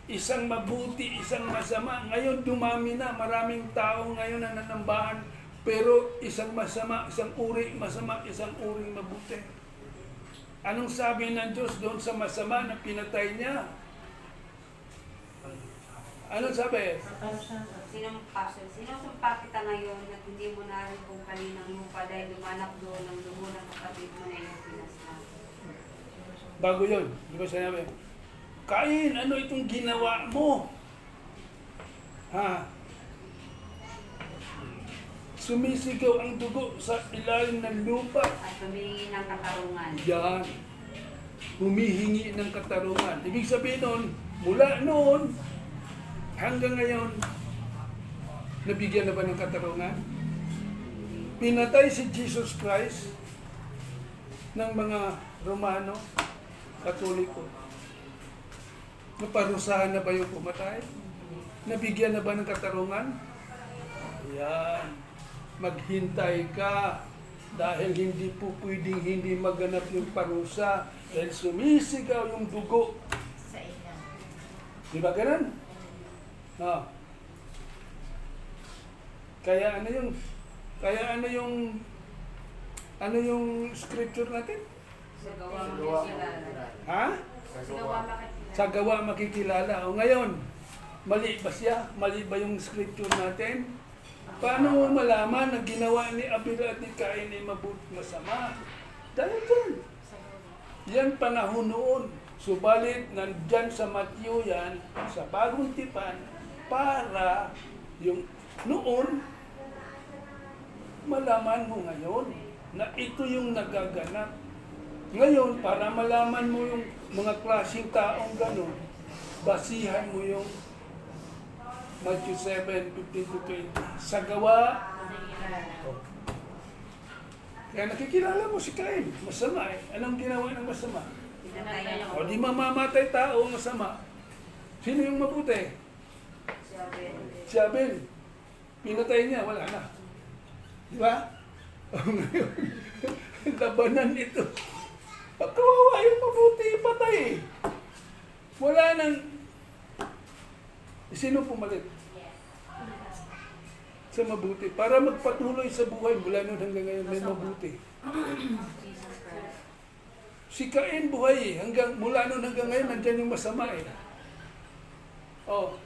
Isang mabuti, isang masama. Ngayon dumami na, maraming tao ngayon na nanambahan. Pero isang masama, isang uri masama, isang uri mabuti. Anong sabi ng Diyos doon sa masama na pinatay niya? Anong sabi? Sinusumpa kita ngayon at hindi mo na rin kung kaninang lupa dahil lumanak doon ang dugo ng kapatid mo na iyong pinaslang. Bago yun, di ba sinabi? Cain, ano itong ginawa mo? Ha? Sumisigaw ang dugo sa ilalim ng lupa. At humingi ng katarungan. Yan. Humihingi ng katarungan. Ibig sabihin nun, mula noon hanggang ngayon, nabigyan na ba ng katarungan? Pinatay si Jesus Christ ng mga Romano, Katoliko. Naparusahan na ba yung pumatay? Nabigyan na ba ng katarungan? Yan. Maghintay ka dahil hindi po pwedeng hindi maganap yung parusa dahil sumisigaw yung dugo. Sa inyo. Di ba ganun? Ah. Kaya ano yung scripture natin? Sa gawa mo Gawa. kilala. Ha? Sa gawa makikilala. Sa gawa makikilala. O ngayon, mali ba siya? Mali ba yung scripture natin? Paano mo malaman na ginawa ni Abel at ni Cain ay mabuti masama? Dahil dyan. Yan panahon noon. Subalit, nandyan sa Matthew yan, sa Bagong Tipan, para yung noon, malaman mo ngayon na ito yung nagaganap. Ngayon, para malaman mo yung mga klaseng taong gano'n, basihan mo yung Matthew 7:15-20. Sa gawa, kaya nakikilala mo si Cain. Masama eh. Anong ginawa ng masama? Pinatay niya O di mamamatay tao masama. Sino yung mabuti? si Abel. Si Abel. Pinatay niya, wala na. Di ba? O ngayon, labanan ito. Kawawa yung mabuti, patay eh. Wala nang... Sino pumalit? Sa mabuti. Para magpatuloy sa buhay mula noon hanggang ngayon may mabuti. Jesus Christ. Si Cain buhay eh. Mula noon hanggang ngayon nandyan yung masama eh. Oh.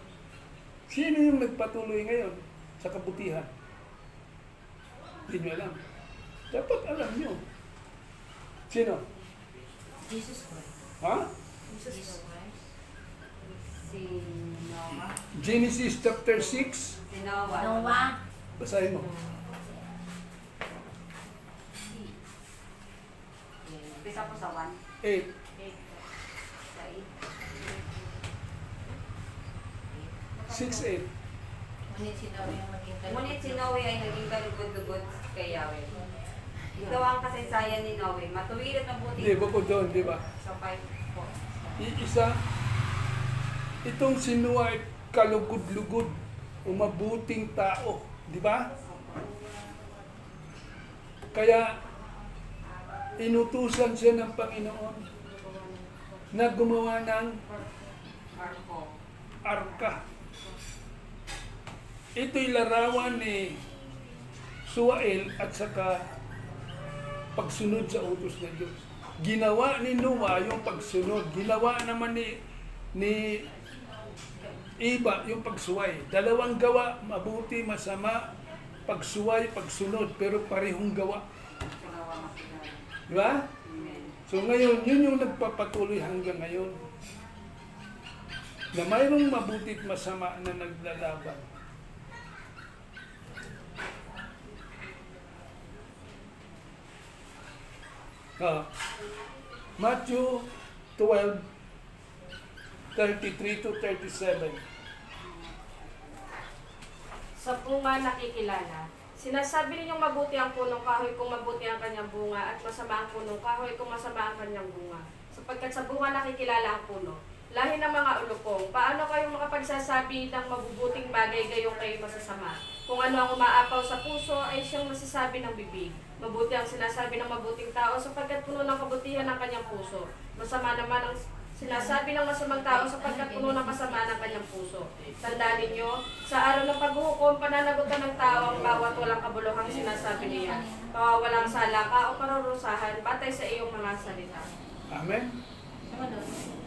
Sino yung nagpatuloy ngayon sa kabutihan? Hindi nyo alam. Dapat alam nyo. Sino? Jesus Christ. Ha? Jesus Christ. Si Noah. Genesis chapter 6. Si Noah. Noah. Basahin mo. Umpisa po sa 1. 8. Sa 6-8. Ngunit si Noah yung maging Ngunit si Noe ay naging kalugod-lugod kay Yahweh. Ito ang kasaysayan ni Noe. Matuwid at mabuti. Hindi, bukod doon, di ba? Sa 5 po. Iisa, itong sinuwa ay kalugod-lugod o mabuting tao. Di ba? Kaya, inutusan siya ng Panginoon na gumawa ng Marco. arka. Ito'y larawan ni Suael at saka pagsunod sa utos ng Diyos. Ginawa ni Noah yung pagsunod. Ginawa naman ni Iba yung pagsuway. Dalawang gawa, mabuti, masama, pagsuway, pagsunod, pero parehong gawa. Ginawa makilala. Di ba? Amen. So ngayon, yun yung nagpapatuloy hanggang ngayon. Na mayroong mabuti at masama na naglalaban. Matthew 12, 33-37. Sa bunga nakikilala. Sinasabi ninyong mabuti ang punong kahoy kung mabuti ang kanyang bunga at masama ang punong kahoy kung masama ang kanyang bunga. Sapagkat sa bunga nakikilala ang puno. Lahi ng mga ulupong, paano kayong makapagsasabi ng mabubuting bagay gayong kayo masasama? Kung ano ang umaapaw sa puso ay siyang masasabi ng bibig. Mabuti ang sinasabi ng mabuting tao sapagkat puno ng kabutihan ang kanyang puso. Masama naman ang sinasabi ng masamang tao sapagkat puno ng kasama ng kanyang puso. Tandaan ninyo, sa araw ng paghuhukom, pananagutan ng tao ang bawat walang kabuluhang sinasabi niya. Walang sala ka o parurusahan, batay sa iyong mga salita. Amen? Sama doon.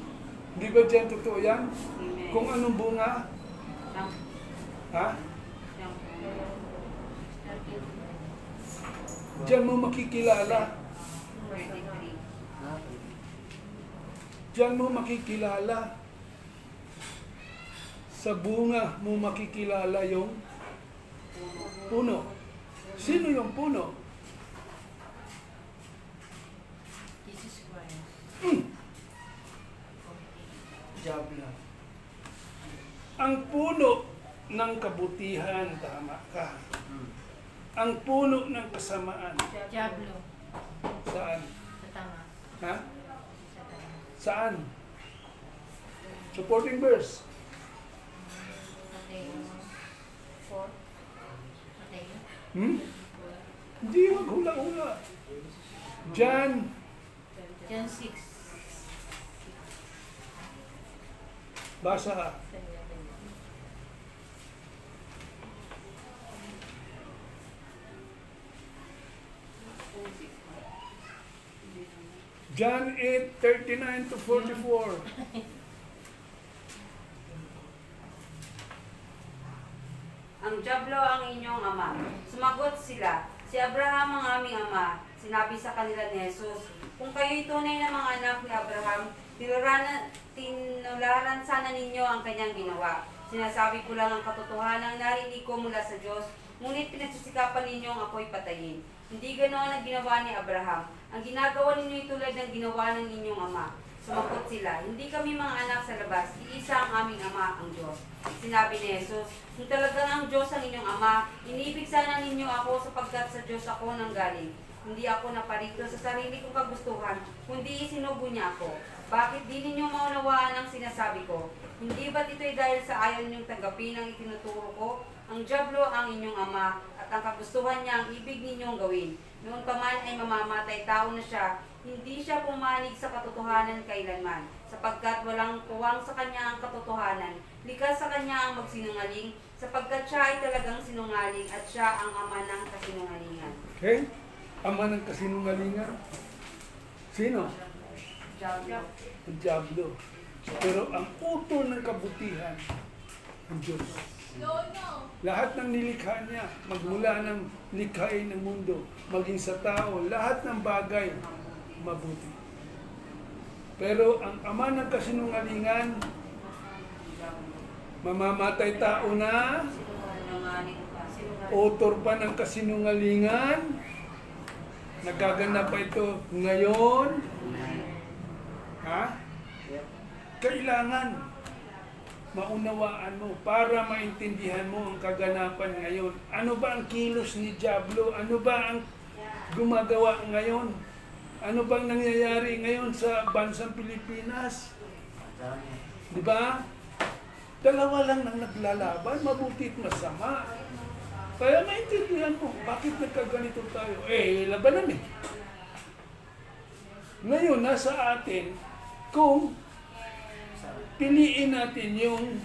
Di ba dyan totoo yan? Amen. Kung anong bunga, Siyang- ha? siyang- Diyan mo makikilala. 33. Diyan mo makikilala. Sa bunga mo makikilala yung puno. Sino yung puno? Jesus Christ. Diablo. Ang puno ng kabutihan, tama ka. Ang puno ng kasamaan. Diablo. Saan? Sa tama. Ha? Sa tama. Saan? Supporting verse. Mateo 4. Mateo. Hindi, wag hula-hula. John, John 6. basa ka. John 8:39-44. Ang ang Diablo ang inyong ama. Sumagot sila, si Abraham ang aming ama. Sinabi sa kanila ni Jesus, kung kayo'y tunay na mga anak ni Abraham, tinularan sana ninyo ang kanyang ginawa. Sinasabi ko lang ang katotohanan narinig ko mula sa Diyos, ngunit pinagsisikapan ninyong ako'y patayin. Hindi ganoon ang ginawa ni Abraham. Ang ginagawa ninyo ay tulad ng ginawa ng inyong ama. Sumagot sila, hindi kami mga anak sa labas, iisa ang aming ama, ang Diyos. Sinabi ni Jesus, kung talagang ang Diyos ang inyong ama, inibig sana ninyo ako sapagkat sa Diyos ako nanggaling. Hindi ako naparito sa sarili kong kagustuhan, kundi isinubo niya ako. Bakit di ninyo maunawaan ang sinasabi ko? Hindi ba't ito'y dahil sa ayaw ninyong tanggapin ang itinuturo ko? Ang Diablo ang inyong ama, at ang kagustuhan niya ang ibig ninyong gawin. Noon pa man ay mamamatay tao na siya, hindi siya pumanig sa katotohanan kailanman, sapagkat walang tuwang sa kanya ang katotohanan. Likas sa kanya ang magsinungaling, sapagkat siya ay talagang sinungaling at siya ang ama ng kasinungalingan. Okay? Ama ng kasinungalingan. Sino? Diablo. Ang Diablo. Pero ang utol ng kabutihan, ang Diyos. Lahat ng nilikha niya, magmula ng likhain ng mundo, maging sa tao, lahat ng bagay, mabuti. Pero ang ama ng kasinungalingan, mamamatay tao na, Sinungaling pa. author pa ng kasinungalingan, nagaganap pa ito ngayon, ha? Yep. Kailangan maunawaan mo para maintindihan mo ang kaganapan ngayon. Ano ba ang kilos ni Diablo? Ano ba ang gumagawa ngayon? Ano bang nangyayari ngayon sa bansang Pilipinas? Dami. Di ba? Dalawa lang nang naglalaban, mabuti at masama. Kaya maintindihan mo, bakit nagkaganito tayo? Labanan eh. Ngayon, nasa atin, kung piliin natin yung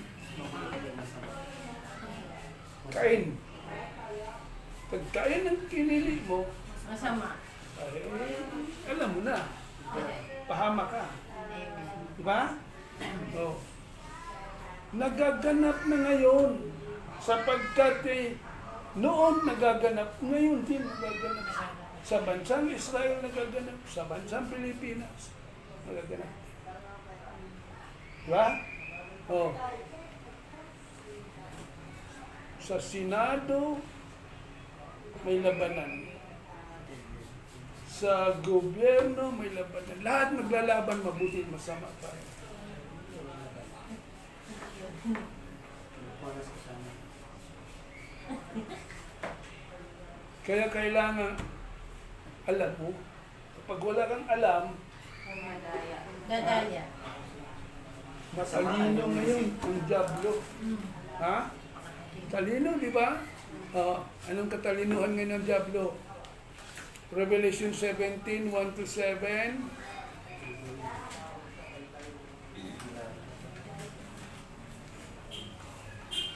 kain. Pagkain ng kinili mo, Masama. ay, alam mo na, pahama ka. Diba? Oh. Nagaganap na ngayon sapagkat noon nagaganap, ngayon din nagaganap. Sa bansang Israel nagaganap, sa bansang Pilipinas nagaganap. Diba? Oh. Sa Senado may labanan. Sa gobyerno may labanan. Lahat maglalaban, mabuti at masama tayo. Paras ko sana. Kaya kailangan alam mo. Kapag wala kang alam, Dadalya. matalino ngayon ang Diablo. Ha? Talino, di ba? Anong katalinuhan ngayon ng Diablo? Revelation 17, 1-7.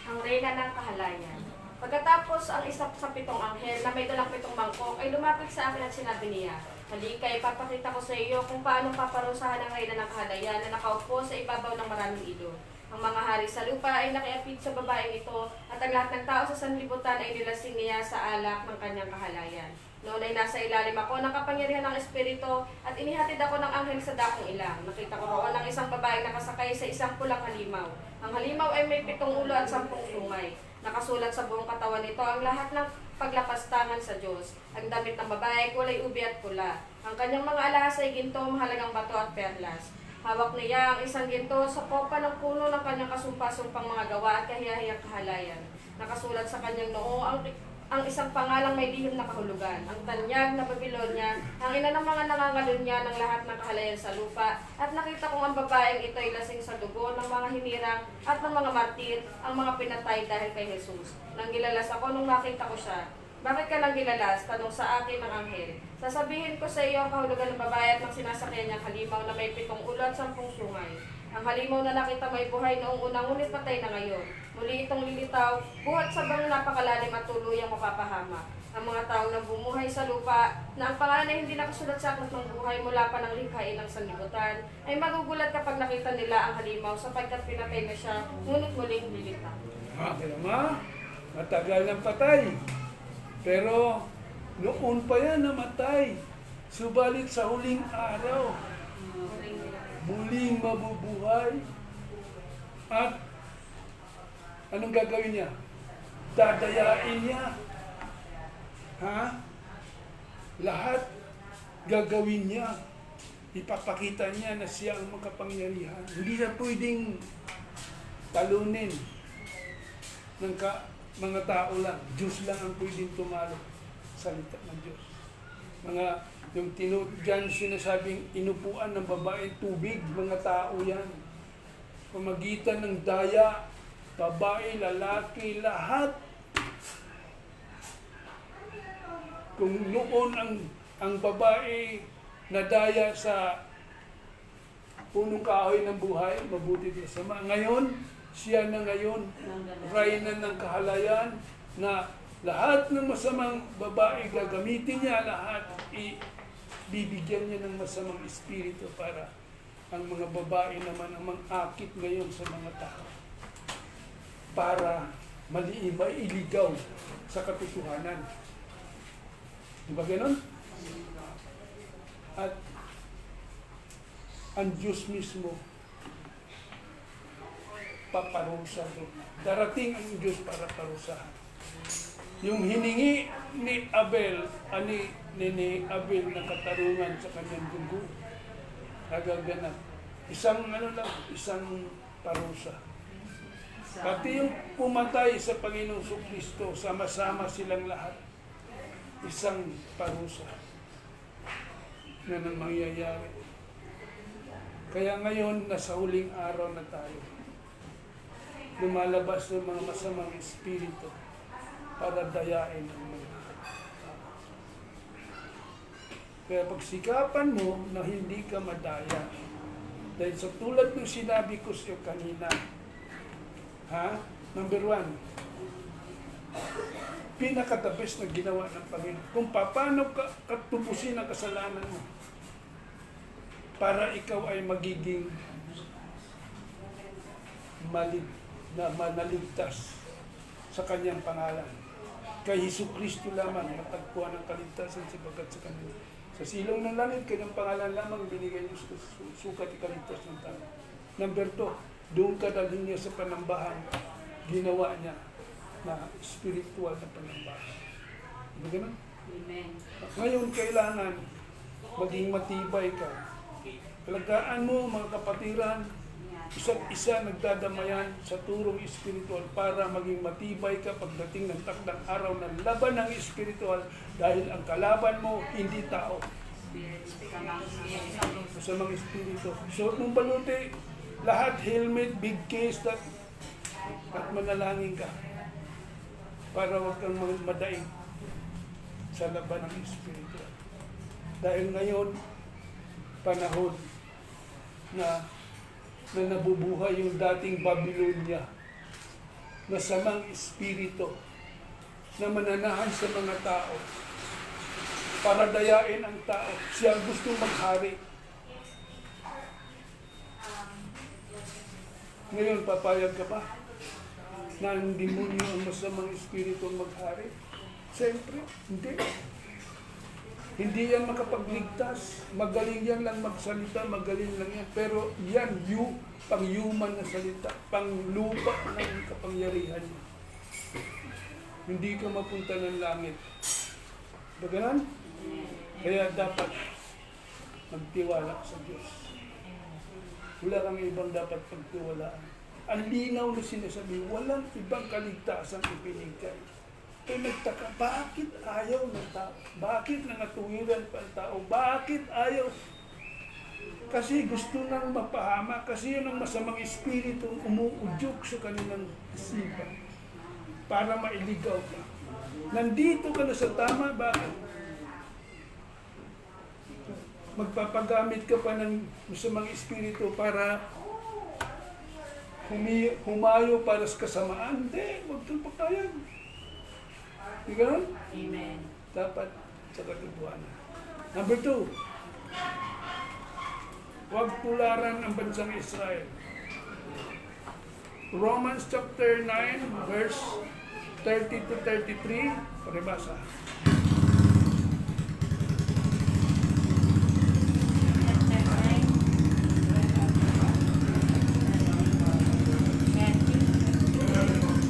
Ang reyna ng kahalayan. Pagkatapos ang isa sa pitong anghel na may dalang pitong mangkok ay lumapit sa akin at sinabi niya, halika, ipapakita ko sa iyo kung paano paparusahan ang reyna ng kahalayan na nakaupo sa ibabaw ng maraming ilog. Ang mga hari sa lupa ay nakiapid sa babaeng ito at ang lahat ng tao sa sanlibutan ay nilasing niya sa alak ng kanyang kahalayan. Noon ay nasa ilalim ako ng kapangyarihan ng Espiritu at inihatid ako ng anghel sa dakong ilang. Nakita ko roon ang isang babaeng nakasakay sa isang pulang halimaw. Ang halimaw ay may 7 ulo at 10 sungay. Nakasulat sa buong katawan nito ang lahat ng paglapastangan sa Diyos. Ang damit ng babae kulay ubi at pula. Ang kanyang mga alahas ay ginto, mahalagang bato at perlas. Hawak niya ang isang ginto sa popa ng puno ng kanyang kasumpa-sumpang mga gawa at kahiyahiyang kahalayan. Nakasulat sa kanyang noo ang isang pangalang may lihim na kahulugan, ang tanyag na Babylonia, ang ina ng mga nangangalunya ng lahat ng kahalayan sa lupa, at nakita kong ang babaeng ito ay lasing sa dugo ng mga hinirang at ng mga martir, ang mga pinatay dahil kay Jesus. Nang gilalas ako nung makita ko siya. Bakit ka nang gilalas? Tanong sa akin ng anghel. Sasabihin ko sa iyo ang kahulugan ng babae at ng sinasakyan niyang halimaw na may 7 ulo at 10 sungay. Ang halimaw na nakita may buhay noong unang ngunit patay na ngayon. Muli itong lilitaw, buhat sa bang napakalalim at tuluyang mapapahama. Ang mga tao na bumuhay sa lupa, na ang pangalan ay hindi nakasulat sa aklat ng buhay mula pa ng likhain ng sanlibutan, ay magugulat kapag nakita nila ang halimaw sapagkat pinatay na siya, ngunit muling lilitaw. Kaya ma, Matagal ng patay. Pero noon pa yan namatay. Subalit sa huling araw, muling mabubuhay. At anong gagawin niya? Dadayain niya. Ha? Lahat gagawin niya. Ipapakita niya na siya ang makapangyarihan. Hindi na pwedeng talunin ng mga tao lang. Diyos lang ang pwedeng tumalo. Salita ng Diyos. Yung dyan sinasabing inupuan ng babae tubig, mga tao yan. Pamagitan ng daya, babae, lalaki, lahat. Kung noon ang babae nadaya sa punong kahoy ng buhay, mabuti din sama. Ngayon, siya na ngayon, reyna ng kahalayan, na lahat ng masamang babae gagamitin niya, lahat bibigyan niya ng masamang espiritu para ang mga babae naman ang mang-akit ngayon sa mga tao para mailigaw sa katotohanan. Di ba ganon? At ang Diyos mismo paparusa doon. Darating ang Diyos para parusahan. Yung hiningi ni Abel, ni Abel na katarungan sa kanyang dugo, nagaganap. Isang parusa. Pati yung pumatay sa Panginoong Kristo, sama-sama silang lahat. Isang parusa na nang mangyayari. Kaya ngayon, nasa huling araw na tayo. Lumalabas ng mga masamang espiritu para dayain ang mga tao. Kaya pagsikapan mo na hindi ka madaya, dahil sa tulad ng sinabi ko sa iyo kanina, number 1, pinakatabis na ginawa ng Panginoon. Kung paano katubusin ang kasalanan mo para ikaw ay magiging manaligtas sa kanyang pangalan. Kay Jesucristo lamang matagpuan ang kaligtasan sapagat sa kanila. Sa silong ng langit, kanyang pangalan lamang binigay niyo sa sukat ikaligtas ng tao. Number 2, doon ka dalhin niya sa panambahan, ginawa niya na spiritual na panambahan. Diba ganun? Amen. Ngayon, kailangan maging matibay ka. Alagaan mo, mga kapatiran, isa't isa nagdadamayan sa turong espiritual para maging matibay ka pagdating ng takdang araw ng laban ng espiritual dahil ang kalaban mo hindi tao. Sa mga espiritu. Suot mong baluti, lahat helmet, big case, at manalangin ka para huwag kang madaig sa laban ng espiritual. Dahil ngayon, panahon na nabubuhay yung dating Babylonia, masamang espiritu na mananahan sa mga tao para dayain ang tao. Siya ang gustong maghari. Ngayon, papayag ka ba na ang demonyo ang masamang espiritu ang maghari? Siyempre, hindi. Hindi yan makapagligtas. Magaling yan lang magsalita, magaling lang yan. Pero yan, pang-human na salita, pang-lupa ng kapangyarihan niya. Hindi ka mapunta ng langit. Baganan? Kaya dapat magtiwala sa Diyos. Wala kang ibang dapat pagtiwalaan. Ang linaw na sinasabi, walang ibang kaligtasang ipinigay. Kaya nagtaka, bakit ayaw ng tao? Bakit nangatuwiran pa ang tao? Bakit ayaw? Kasi gusto nang mapahama, kasi yun ang masamang espiritu umuudyok sa kanilang isipan para mailigaw ka. Nandito ka na sa tama, bakit? Magpapagamit ka pa ng masamang espiritu para humayo para sa kasamaan? Hindi, huwag kang papayag. Di ganun? Amen. Dapat sa katotohanan. Number 2, huwag tularan ang bansang Israel. Romans chapter 9, verse 30 to 33, pakibasa.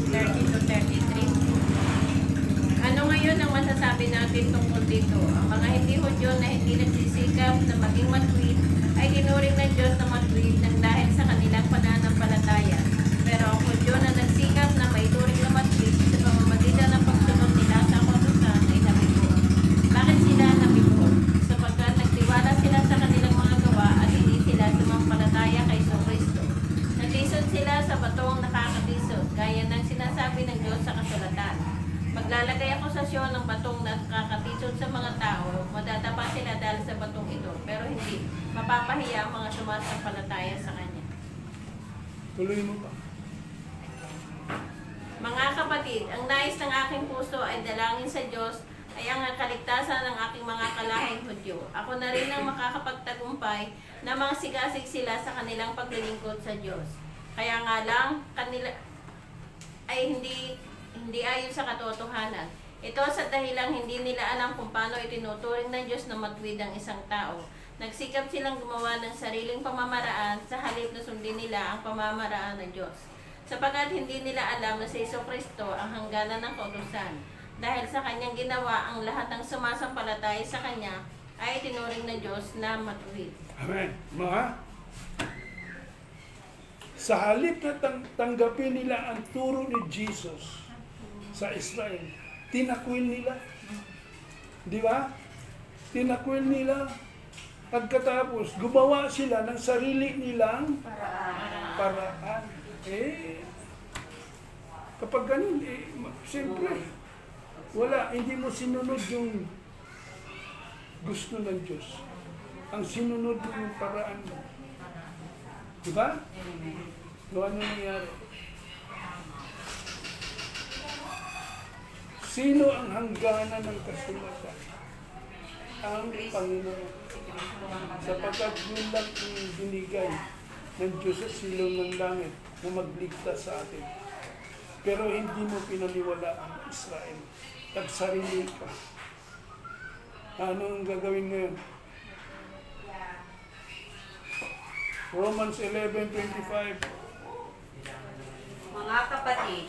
30 to 33. Ano ngayon ang masasabi natin tungkol dito? Ang mga hindi Hudyo na hindi nagsisikap na maging matuwid ay tinuring ng Diyos na matuwid nang dahil sa kanilang pananampalataya. Pero ang Hudyo na nagsikap na maituring na matuwid sa pamamagitan ng pagsunod nila sa kautusan ay nabigo. Bakit sila nabigo? Sapagkat nagtiwala sila sa kanilang mga gawa at hindi sila sumampalataya kay Kristo. Naglisod sila sa batong nakakatisod, gaya ng sinasabi ng Diyos sa kasulatan. Maglalagay ako sa siyon ng batong nakakatisod sa mga tao, madadapa sila dahil sa batong ito, pero hindi mapapahiya ang mga sumasampalataya sa Kanya. Tuloy mo pa. Mga kapatid, ang nais ng aking puso ay dalangin sa Diyos ay ang kaligtasan ng aking mga kalahing Hudyo. Ako na rin ang makakapagtagumpay na mga sigasig sila sa kanilang paglilingkod sa Diyos. Kaya nga lang, kanila ay hindi ayon sa katotohanan. Ito sa dahilang hindi nila alam kung paano itinuturing ng Diyos na matuwid ang isang tao. Nagsikap silang gumawa ng sariling pamamaraan sa halip na sundin nila ang pamamaraan ng Diyos. Sapagkat hindi nila alam na si Kristo ang hangganan ng kautusan. Dahil sa kanyang ginawa, ang lahat ng sumasampalataya sa kanya ay tinuring ng Diyos na matuwid. Amen. Mga, sa halip na tanggapin nila ang turo ni Jesus sa Israel, tinakwil nila. Di ba? Tinakwil nila. Pagkatapos, gumawa sila ng sarili nilang paraan. Kapag ganun, siyempre, wala, hindi mo sinunod yung gusto ng Diyos. Ang sinunod mo yung paraan mo. Di ba? No, ano nangyari? Sino ang hangganan ng kasulatan? Ang Panginoon. Sapagkat yun lang ang binigay ng Diyos sa silong ng langit na magligtas sa atin. Pero hindi mo pinaniwala ang Israel. Nagsarili ka. Ano ang gagawin ngayon? Romans 11:25. Mga kapatid,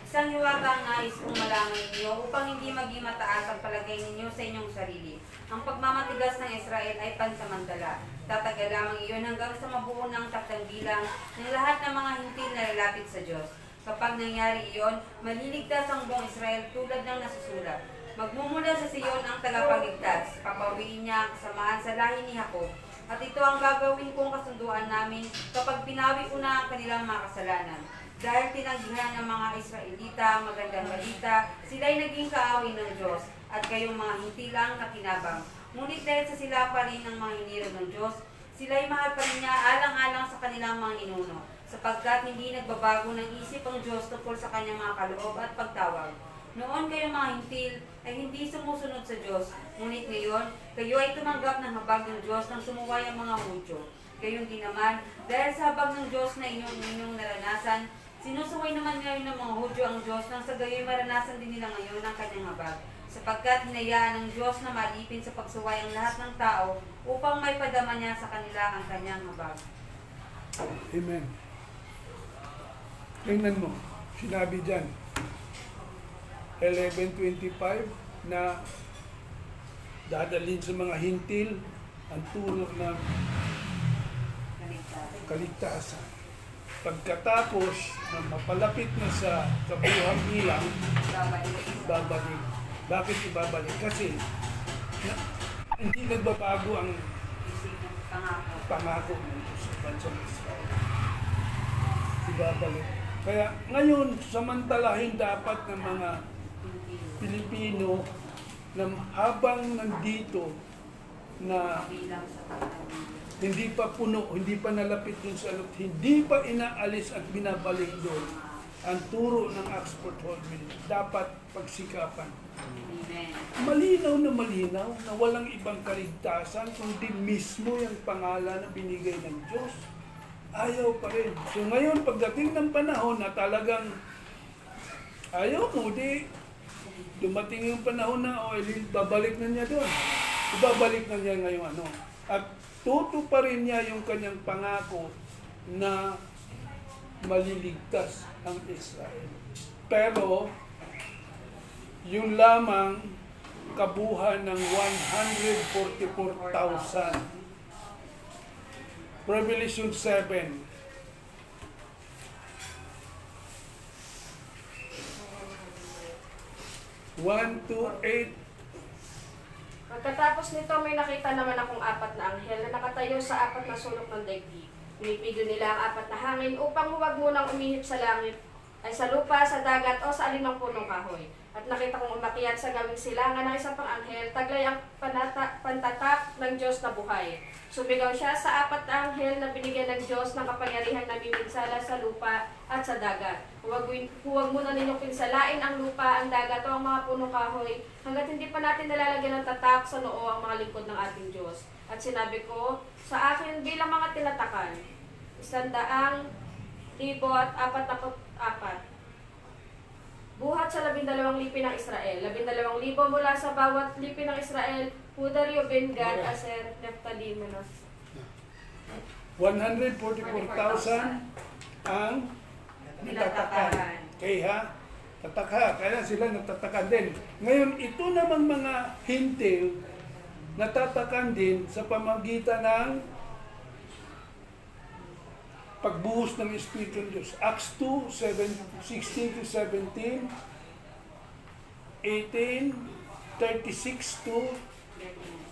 isang hiwaga ang nais kong malaman ninyo upang hindi maging mataas ang palagay ninyo sa inyong sarili. Ang pagmamatigas ng Israel ay pansamantala. Tatagal lamang iyon hanggang sa mabuo ng taktang bilang ng lahat ng mga hintil na lalapit sa Diyos. Kapag nangyari iyon, maliligtas ang buong Israel tulad ng nasusulat. Magmumula sa Sion ang tagapagligtas, papawiin niya ang kasamahan sa lahi ni Jacob. At ito ang gagawin kong kasunduan namin kapag pinawi ko na ang kanilang mga kasalanan. Dahil tinanggihan ng mga Israelita ang magandang balita, sila'y naging kaaway ng Diyos, at kayong mga hintilang nakinabang. Ngunit dahil sa sila pa rin ang mga hinirang ng Diyos, sila'y mahal pa rin niya alang-alang sa kanilang mga ninuno, sapagkat hindi nagbabago ng isip ang Diyos tungkol sa kanyang mga kaloob at pagtawag. Noon kayong mga hintil ay hindi sumusunod sa Diyos, ngunit ngayon, kayo ay tumanggap ng habag ng Diyos nang sumuway ang mga Hudyo. Gayon din naman, dahil sa habag ng Diyos na inyong naranasan, sinusuway naman ngayon ng mga Hudyo ang Diyos nang sa gayoy maranasan din nila ngayon ang kanyang habag. Sapagkat hinayaan ng Diyos na malipin sa pagsuway ang lahat ng tao upang may padama niya sa kanila ang kanyang habag. Amen. Tingnan mo, sinabi dyan, 11:25 na dadalhin sa mga hintil ang turo ng kaligtasan. Pagkatapos na mapalapit na sa kabuhang ilang, babalik. Bakit ibabalik? Kasi hindi nagbabago ang pangako ng Diyos sa bansang Israel. Ibabalik. Kaya ngayon, samantalahin dapat ng mga Pilipino na habang nandito na hindi pa puno, hindi pa nalapit dun sa alot, hindi pa inaalis at binabalik doon ang turo ng Oxford Holman, dapat pagsikapan. Amen. Malinaw na walang ibang kaligtasan kundi mismo yung pangalan na binigay ng Diyos. Ayaw pa rin. So ngayon, pagdating ng panahon na talagang Ayaw mo, di dumating yung panahon na babalik na niya doon. Ibabalik na niya ngayong ano. At pa rin niya yung kanyang pangako na maliligtas ang Israel. Pero, yung lamang kabuhan ng 144,000. Revelation 7. 1-8. Pagkatapos nito, may nakita naman akong 4 na anghel na nakatayo sa 4 na sulok ng daigdig. Pinipigil nila ang 4 na hangin upang huwag munang umihip sa langit, ay sa lupa, sa dagat, o sa alinang punong kahoy. At nakita kong umakyat sa gawing silangan ng isang pang anghel, taglay ang pantatak ng Diyos na buhay. Sumigaw siya sa 4 na anghel na binigyan ng Diyos ng kapangyarihan na miminsala sa lupa at sa dagat. Huwag muna ninyong pinsalain ang lupa, ang dagat o ang mga punong kahoy hanggat hindi pa natin nalalagyan ng tatak sa noo ang mga lingkod ng ating Diyos. At sinabi ko sa akin bilang mga tinatakan, 100,044. Buhat sa 12 lipi ng Israel, 12,000 mula sa bawat lipi ng Israel, Huda, Reuben, Gad, Aser, Naphtali, Manos. 144,000 ang natatakan. Okay ha? Tataka. Kaya sila natatakan din. Ngayon, ito namang mga hintil, natatakan din sa pamagitan ng pagbuhos ng Espiritu ng Diyos. Acts 2, 16-17, 18, 36 to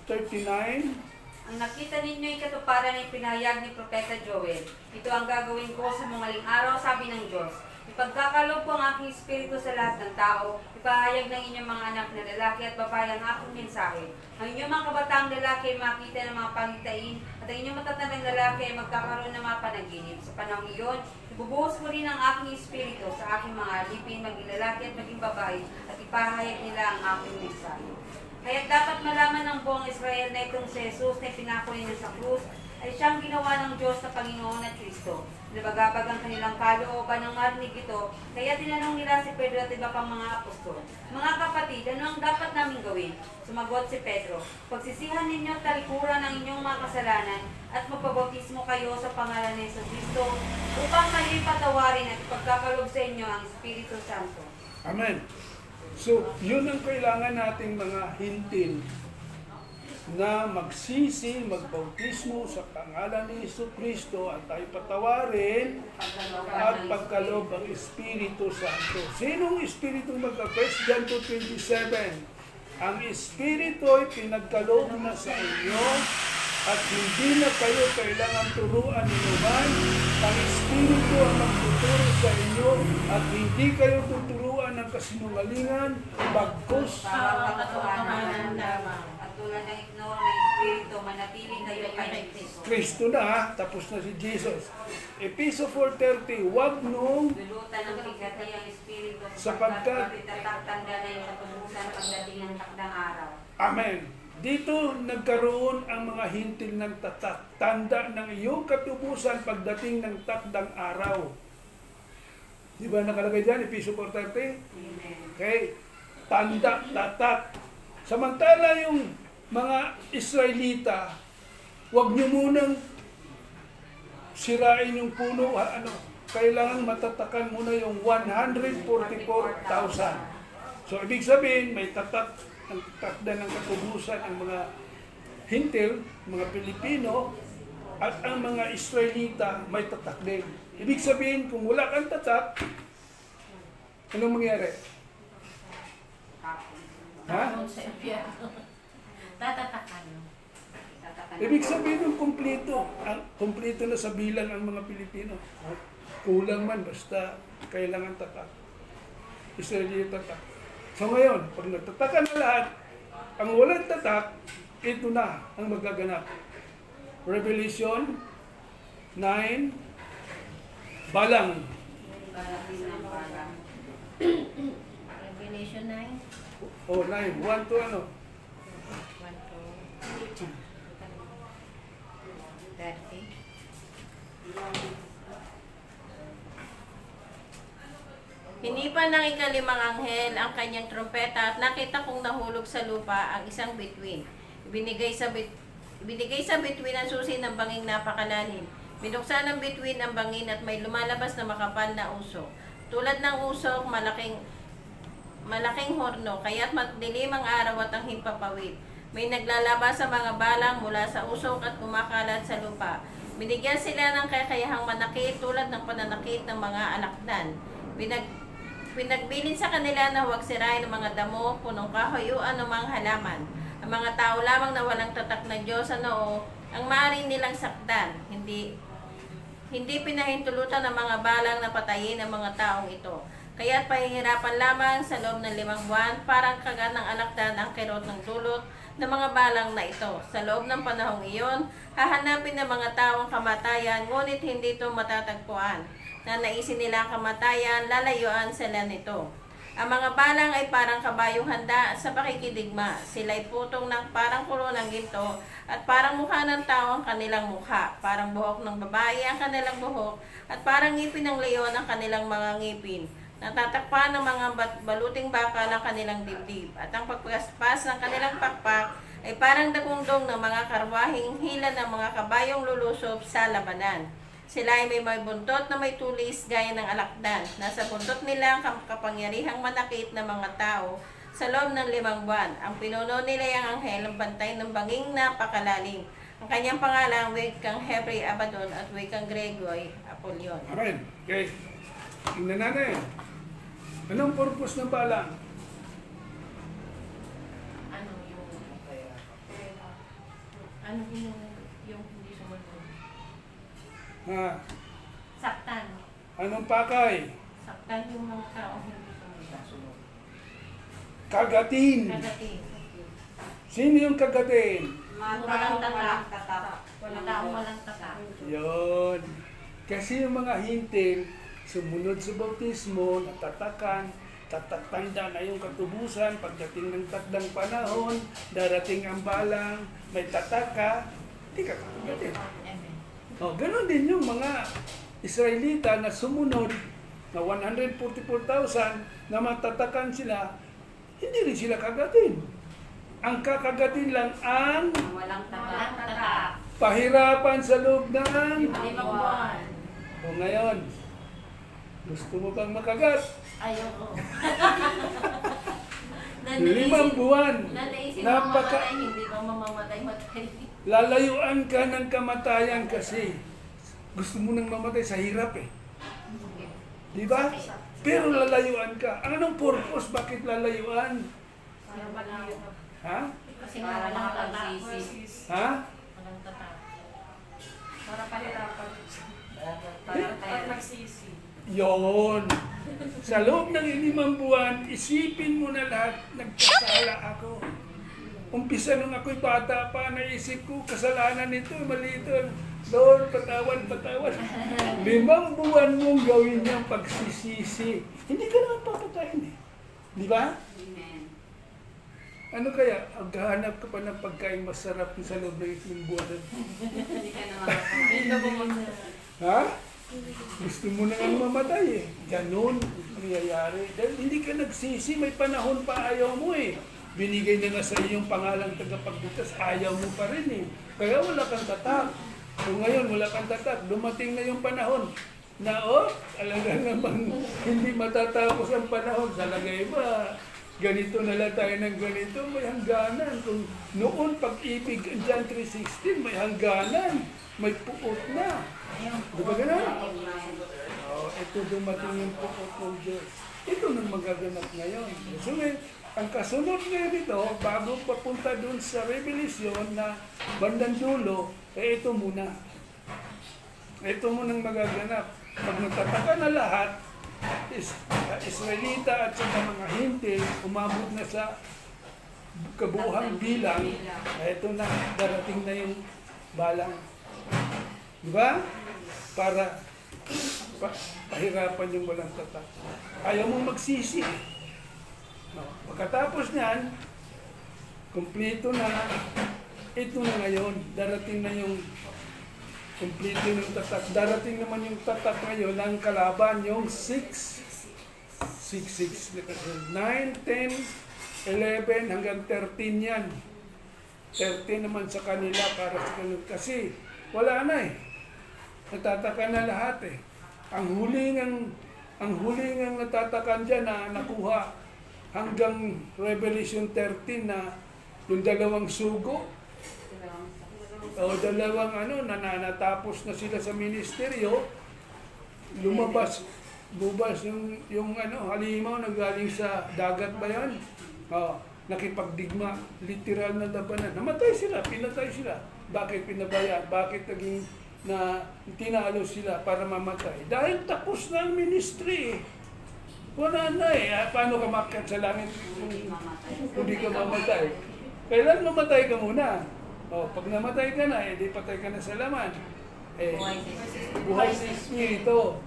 39. Ang nakita ninyo ay katuparan ng pinahayag ni Propeta Joel. Ito ang gagawin ko sa mga araw, sabi ng Diyos. Ipagkakalob ko ang aking espiritu sa lahat ng tao. Ipahayag ng inyong mga anak na lalaki at babae ang aking mensahe. Ang inyong mga kabataang lalaki ay makita ng mga pangitain at ang inyong matatandang lalaki ay magkakaroon ng mga panaginip. Sa panahon iyon, ibubuhos ko rin ang aking espiritu sa aking mga alipin, maging lalaki at maging babae, at ipahayag nila ang aking mensahe. Kaya dapat malaman ng buong Israel na itong si Jesus na pinako niya sa krus ay siyang ginawa ng Diyos na Panginoon at Kristo. Nabagabag ang kanilang kalooban ng marinig ito, kaya tinanong nila si Pedro at iba pang mga apostol, "Mga kapatid, ano ang dapat namin gawin?" Sumagot si Pedro, "Pagsisihan ninyo at talikuran ang inyong mga kasalanan at magpabautismo kayo sa pangalan ni Kristo upang kayo'y patawarin at ipagkakalob sa inyo ang Espiritu Santo." Amen. So, yun ang kailangan nating mga hintil na magsisi, magbautismo sa pangalan ni Kristo at tayo patawarin at pagkalob ang Espiritu Santo. Sinong Espiritu magka? 1 John 2:27. Ang Espiritu ay pinagkalob na sa inyo at hindi na kayo kailangan turuan ni naman. Ang Espiritu ang magtuturo sa inyo at hindi kayo tuturuan ng kasinungalingan, bagkus Bawat katotohanan at tulad ng ignore ng Espiritu, manatili kayo kay Kristo. Kristo na, tapos na si Jesus. Episo 4:30, wag nung Lulutan ng bigati ang Espiritu Sapagkat- itatatanda na yung katubusan pagdating ng takdang araw. Amen. Dito nagkaroon ang mga hintil ng tatak. Tanda ng iyong katubusan pagdating ng takdang araw. Di ba nakalagay dyan, Episo 4:30? Amen. Okay. Tanda, tatak. Samantala yung mga Israelita, wag nyo munang sirain yung puno. Kailangan matatakan muna yung 144,000. So, ibig sabihin, may tatak, ang takda ng katubusan ang mga hintil, mga Pilipino, at ang mga Israelita may tatak din. Ibig sabihin, kung wala kang tatak, anong mangyari? Ha? Sa impyerno. Tatatakan. Ibig sabihin yung kumpleto. Kumpleto na sa bilang ang mga Pilipino. Kulang man, basta kailangan tatak. Israelita tatak. So ngayon, pag natatakan na lahat, ang walang tatak, ito na ang magaganap. Revelation 9, balang. Balatin ng balang. Revelation 9. O 9, 1 to ano? 1 to 30. Hinipan ng ikalimang anghel ang kanyang trompeta at nakita kong nahulog sa lupa ang isang bituin. Ibinigay sa bituin ang susi ng banging napakalalim. Binuksan ng bituin ang bangin at may lumalabas na makapal na usok. Tulad ng usok, malaking horno, kaya't madilim ang araw at ang himpapawid. May naglalabas sa mga balang mula sa usok at kumakalat sa lupa. Binigyan sila ng kakayahang manakit tulad ng pananakit ng mga alakdan. Pinagbilin sa kanila na huwag sirain ng mga damo, punong kahoy o anumang halaman. Ang mga tao lamang na walang tatak na Diyos sa noo ang maaaring nilang sakdan. Hindi pinahintulutan ng mga balang na patayin ang mga taong ito. Kaya't pahihirapan lamang sa loob ng 5 buwan, parang kagat ng alakdan ang kirot ng dulot ng mga balang na ito. Sa loob ng panahong iyon, hahanapin ng mga taong kamatayan, ngunit hindi ito matatagpuan. Na naisin nila ang kamatayan, lalayuan sila nito. Ang mga balang ay parang kabayong handa sa pakikidigma. Sila'y putong ng parang kulo ng ginto at parang mukha ng tao ang kanilang mukha. Parang buhok ng babae ang kanilang buhok at parang ngipin ng leon ang kanilang mga ngipin. Natatakpan ng mga baluting bakal ang kanilang dibdib at ang pagpaspas ng kanilang pakpak ay parang dagundong ng mga karwahing hila ng mga kabayong lulusob sa labanan. Sila ay may buntot na may tulis gaya ng alakdan. Nasa buntot nila ang kapangyarihang manakit ng mga tao sa loob ng 5 buwan. Ang pinuno nila ang anghel ng bantay ng banging napakalalim. Ang kanyang pangalan, wikang Hebre, Abaddon, at wikang Grego ay Apollyon. Amen. Okay. Tingnan natin. Anong purpose ng balang? Ano yung hindi sumunod? Ha? Saktan. Anong pakay? Saktan yung mga taong hindi sumunod. Kagatin. Kagatin. Sino yung kagatin? Walang tatak. Walang taong walang tatak. Yun. Kasi yung mga hintil, sumunod sa bautismo, natatakan, tatatanda na yung katubusan, pagdating ng takdang panahon, darating ang balang, may tataka, hindi ka kagatin. Amen. Oh, ganun din yung mga Israelita na sumunod na 144,000 na matatakan sila, hindi rin sila kagatin. Ang kakagatin lang ang Walang Walang tatak. tatak. pahirapan sa loob ng... 5 buwan. O ngayon, gusto mo bang makagat? Ayoko. 5 buwan. Nanaisip Napaka- mamamatay, hindi ba mamamatay-matay? Lalayuan ka ng kamatayan kasi gusto mo nang mamatay sa hirap eh. Di ba? Pero lalayuan ka. Anong purpose? Bakit lalayuan? Ha? Kasi Para walang tatak. makapagsisi. Ha? Walang tatak. Para pahirapan. Magsisi. Yon. Sa loob ng 5 buwan, isipin mo na lahat, nagkasala ako. Umpisa nung ako'y bata pa, naisip ko, kasalanan nito, mali ito. Lord, patawan. 5 buwan mong gawin yung pagsisisi. Hindi ka naman papatayin eh. Di ba? Amen. Ano kaya? Maghahanap ka pa ng pagkain masarap sa loob ng 5 buwan. Hindi ka na makakain. Ha? Gusto mo na nga mamatay eh. Ganon ang nangyayari. Dahil hindi ka nagsisi, may panahon pa ayaw mo eh. Binigay na nga sa iyong pangalang tagapagligtas, ayaw mo pa rin eh. Kaya wala kang tatak. Kung ngayon wala kang tatak, dumating na yung panahon na talaga namang hindi matatapos ang panahon. Sa lagay ba, ganito na lang tayo ng ganito, may hangganan. Kung noon pag-ibig, John 3:16, may hangganan, may puot na. Di ba ganun? Ito dumating yung puot ng Diyos. Ito nang magaganap ngayon. So, ang kasunod ngayon dito, bago papunta dun sa Revelation na bandang dulo, ito muna. Ito munang magaganap. Pag nagtataka na lahat, Israelita at saka mga hintil, umabot na sa kabuuhang bilang, ito na, darating na yung balang. Diba? Para pahirapan yung walang tatak. Ayaw mong magsisi. No. Pagkatapos niyan, kumpleto na, ito na ngayon, darating na yung kumpleto yung tatak. Darating naman yung tatak ngayon ng kalaban, yung 666. 6 na kasi 9, 10, 11 hanggang 13 yan. 13 naman sa kanila para sa kanila. Kasi wala na eh. Natataka na lahat eh. Ang huling ang natatakan dyan na nakuha hanggang Revelation 13 na yung dalawang sugo o dalawang natapos na sila sa ministeryo, lumabas yung halimaw na galing sa dagat ba yan? Nakipagdigma, literal na labanan. Namatay sila, pinatay sila. Bakit pinabayaan? Bakit naging na tinalo sila para mamatay? Dahil tapos na ang ministry. Wala na eh. Paano ka makyat sa langit kung hindi ka mamatay? Kailan mamatay ka muna? Pag namatay ka na, di patay ka na sa laman. Buhay sa Espiritu.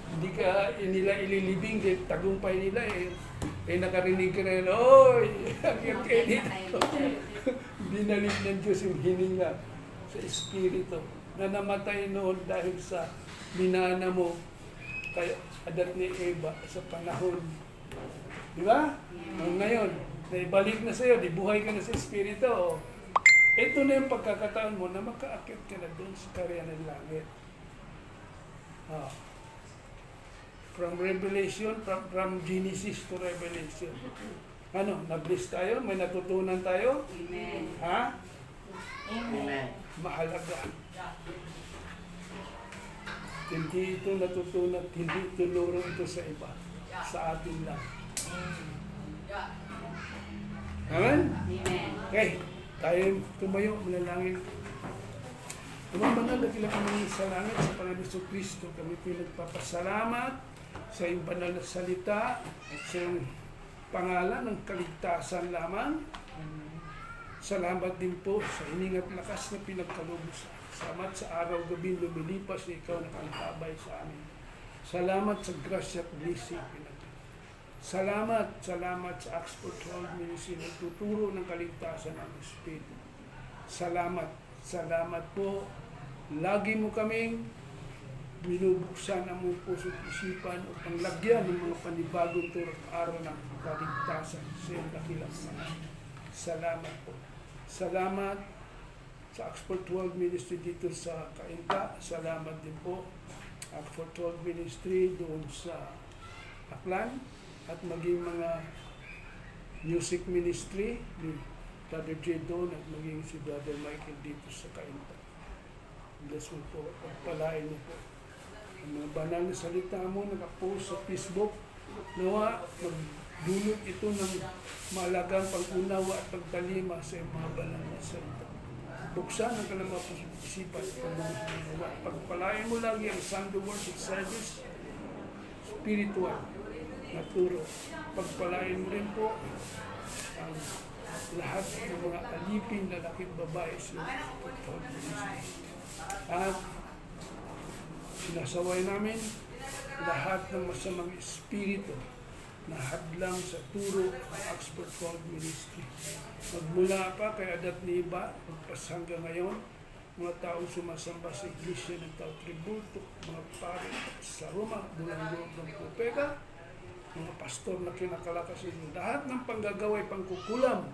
Hindi ka nila ililibing, tagumpay nila nakarinig ka na yun, akyat kayo dito. Binalik ng Diyos yung hininga sa Espiritu na namatay noon dahil sa minana mo kay Adat ni Eva sa panahon. Di ba? Ngayon, naibalik na sa'yo, di buhay ka na sa Espiritu. Ito na yung pagkakataon mo na makaakyat ka na doon sa karya ng langit. From Revelation, from Genesis to Revelation. Na-bless tayo? May natutunan tayo? Amen. Ha? Amen. Mahalaga. Hindi ito natutunan, hindi tinuro ito sa iba. Sa atin lang. Amen? Amen. Okay, tayo tumayo, manalangin. Tumabanal na kila kami sa langit sa Panginoon Jesucristo. Kami pinagpapasalamat sa iyong banal na salita, sa iyong pangalan ng kaligtasan lamang. Salamat din po sa hiningat lakas na pinagkalubos. Salamat sa araw-gabi lumilipas na ikaw nakalakabay sa amin. Salamat sa grasya at blessing. Salamat sa Oxford 12 Ministry na tuturo ng kaligtasan ng Espiritu. Salamat po. Lagi mo kaming binubuksan ang mong puso at isipan upang lagyan ng mga panibagong turot araw ng kaligtasan sa iyong dakilang mga. Salamat po. Salamat sa Oxford 12 Ministry dito sa Cainta. Salamat din po Oxford 12 Ministry doon sa Aklan at maging mga music ministry ni Brother J. Don at maging si Brother Michael dito sa Cainta. Bless mo po, pagpalain mo po. Ang mga banal na salita mo nakapost sa Facebook, nawa magdulot ito ng malagang pag-unawa at pagtalima sa mga banal na salita. Buksan ang kalamang isipan at pagpalain mo lagi ang Sunday worship service, spiritual, naturo. Pagpalain mo rin po ang lahat ng mga alipin na lakit babae sa at sinasaway namin lahat ng masamang espiritu na hadlang sa turo ng Oxford 12 Ministry. Magmula pa kay Adat ni Eva, magpas hanggang ngayon, mga taong sumasamba sa iglesia ng tao tributo, mga pare sa Roma, bulang loob ng propeta, mga pastor na kinakalakas ng lahat ng panggagaway pangkukulam.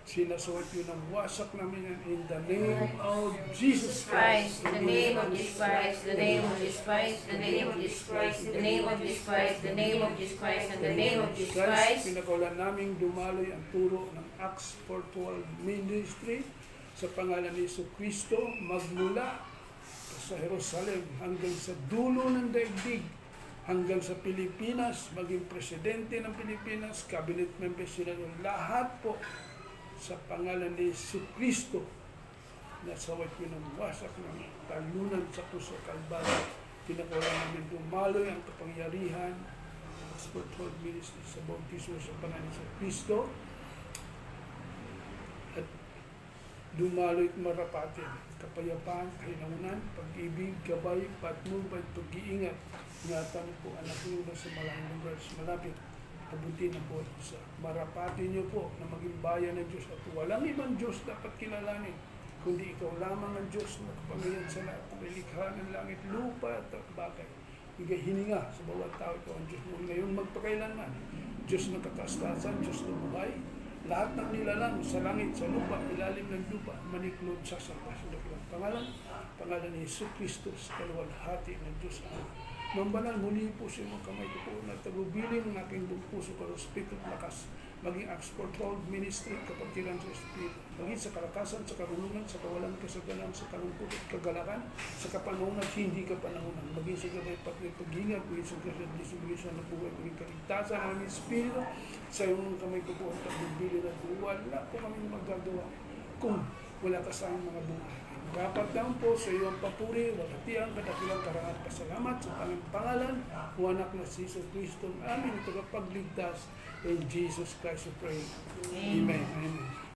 Sinasuot yun ang wasak namin in the name of Jesus Christ. In the name of Jesus Christ, the name of Jesus Christ, the name of Jesus Christ, the name of Jesus Christ, the name of Jesus Christ, and the name of Jesus Christ. Pinakawalan naming dumaloy ang turo ng Acts 4:12 Ministry sa pangalan ni Jesucristo magmula sa Jerusalem hanggang sa dulo ng daigdig, hanggang sa Pilipinas, maging presidente ng Pilipinas, cabinet members sila yung lahat po sa pangalan ni Jesucristo na sawat yun ang wasak ng talunan sa puso Kalbaryo. Pinakawalan namin dumaloy ang kapangyarihan ng spiritual ministry sa bautismo sa pangalan ni Jesucristo at dumaloy at marapatin kapayapaan, kahinaunan, pag-ibig, gabay, patnubay, pag-iingat. Ingatan po anak niyo na sa malayong lugar sa malapit. Abutin na po sa marapati niyo po na maging bayan ng Diyos at walang ibang Diyos dapat kilalanin kundi ikaw lamang ang Diyos na kapangyarihan sa lahat ng likha ng langit, lupa at bagay. bigay hininga sa bawat tao. Ito ang Diyos mo ngayon magpakailanman. Diyos ng katastasan, Diyos ng buhay. Lahat ng nilalang sa langit, sa lupa, ilalim ng lupa, maniklod sa salvasyon ng pangalan ni Yesu Cristo sa kaluwalhati ng Diyos Ama. Mambanal, muli po sa iyong kamay ko po na tagubilin ng aking buong puso ka, respeto at lakas, maging Export World Ministry, kapatiran sa Espiritu, maging sa kalakasan, sa karunungan, sa kawalan, kasagalan, sa kalungkot at kagalakan, sa kapanungan, hindi kapanahunan, maging sa gabay pati pag-ingat, maging sa gabay na buhay, maging kaligtasan ng aming Espiritu, sa iyong kamay ko po ang tagubilin at wala po kami magagawa kung wala ka sa aming mga buhay. Dapat lang po sa iyong papuri, walhatian, kadakilang karangat, pasalamat sa tanging pangalan, ng anak na si Jesus Cristo, aming tagapagligtas, in Jesus Christ we pray. Amen. Amen.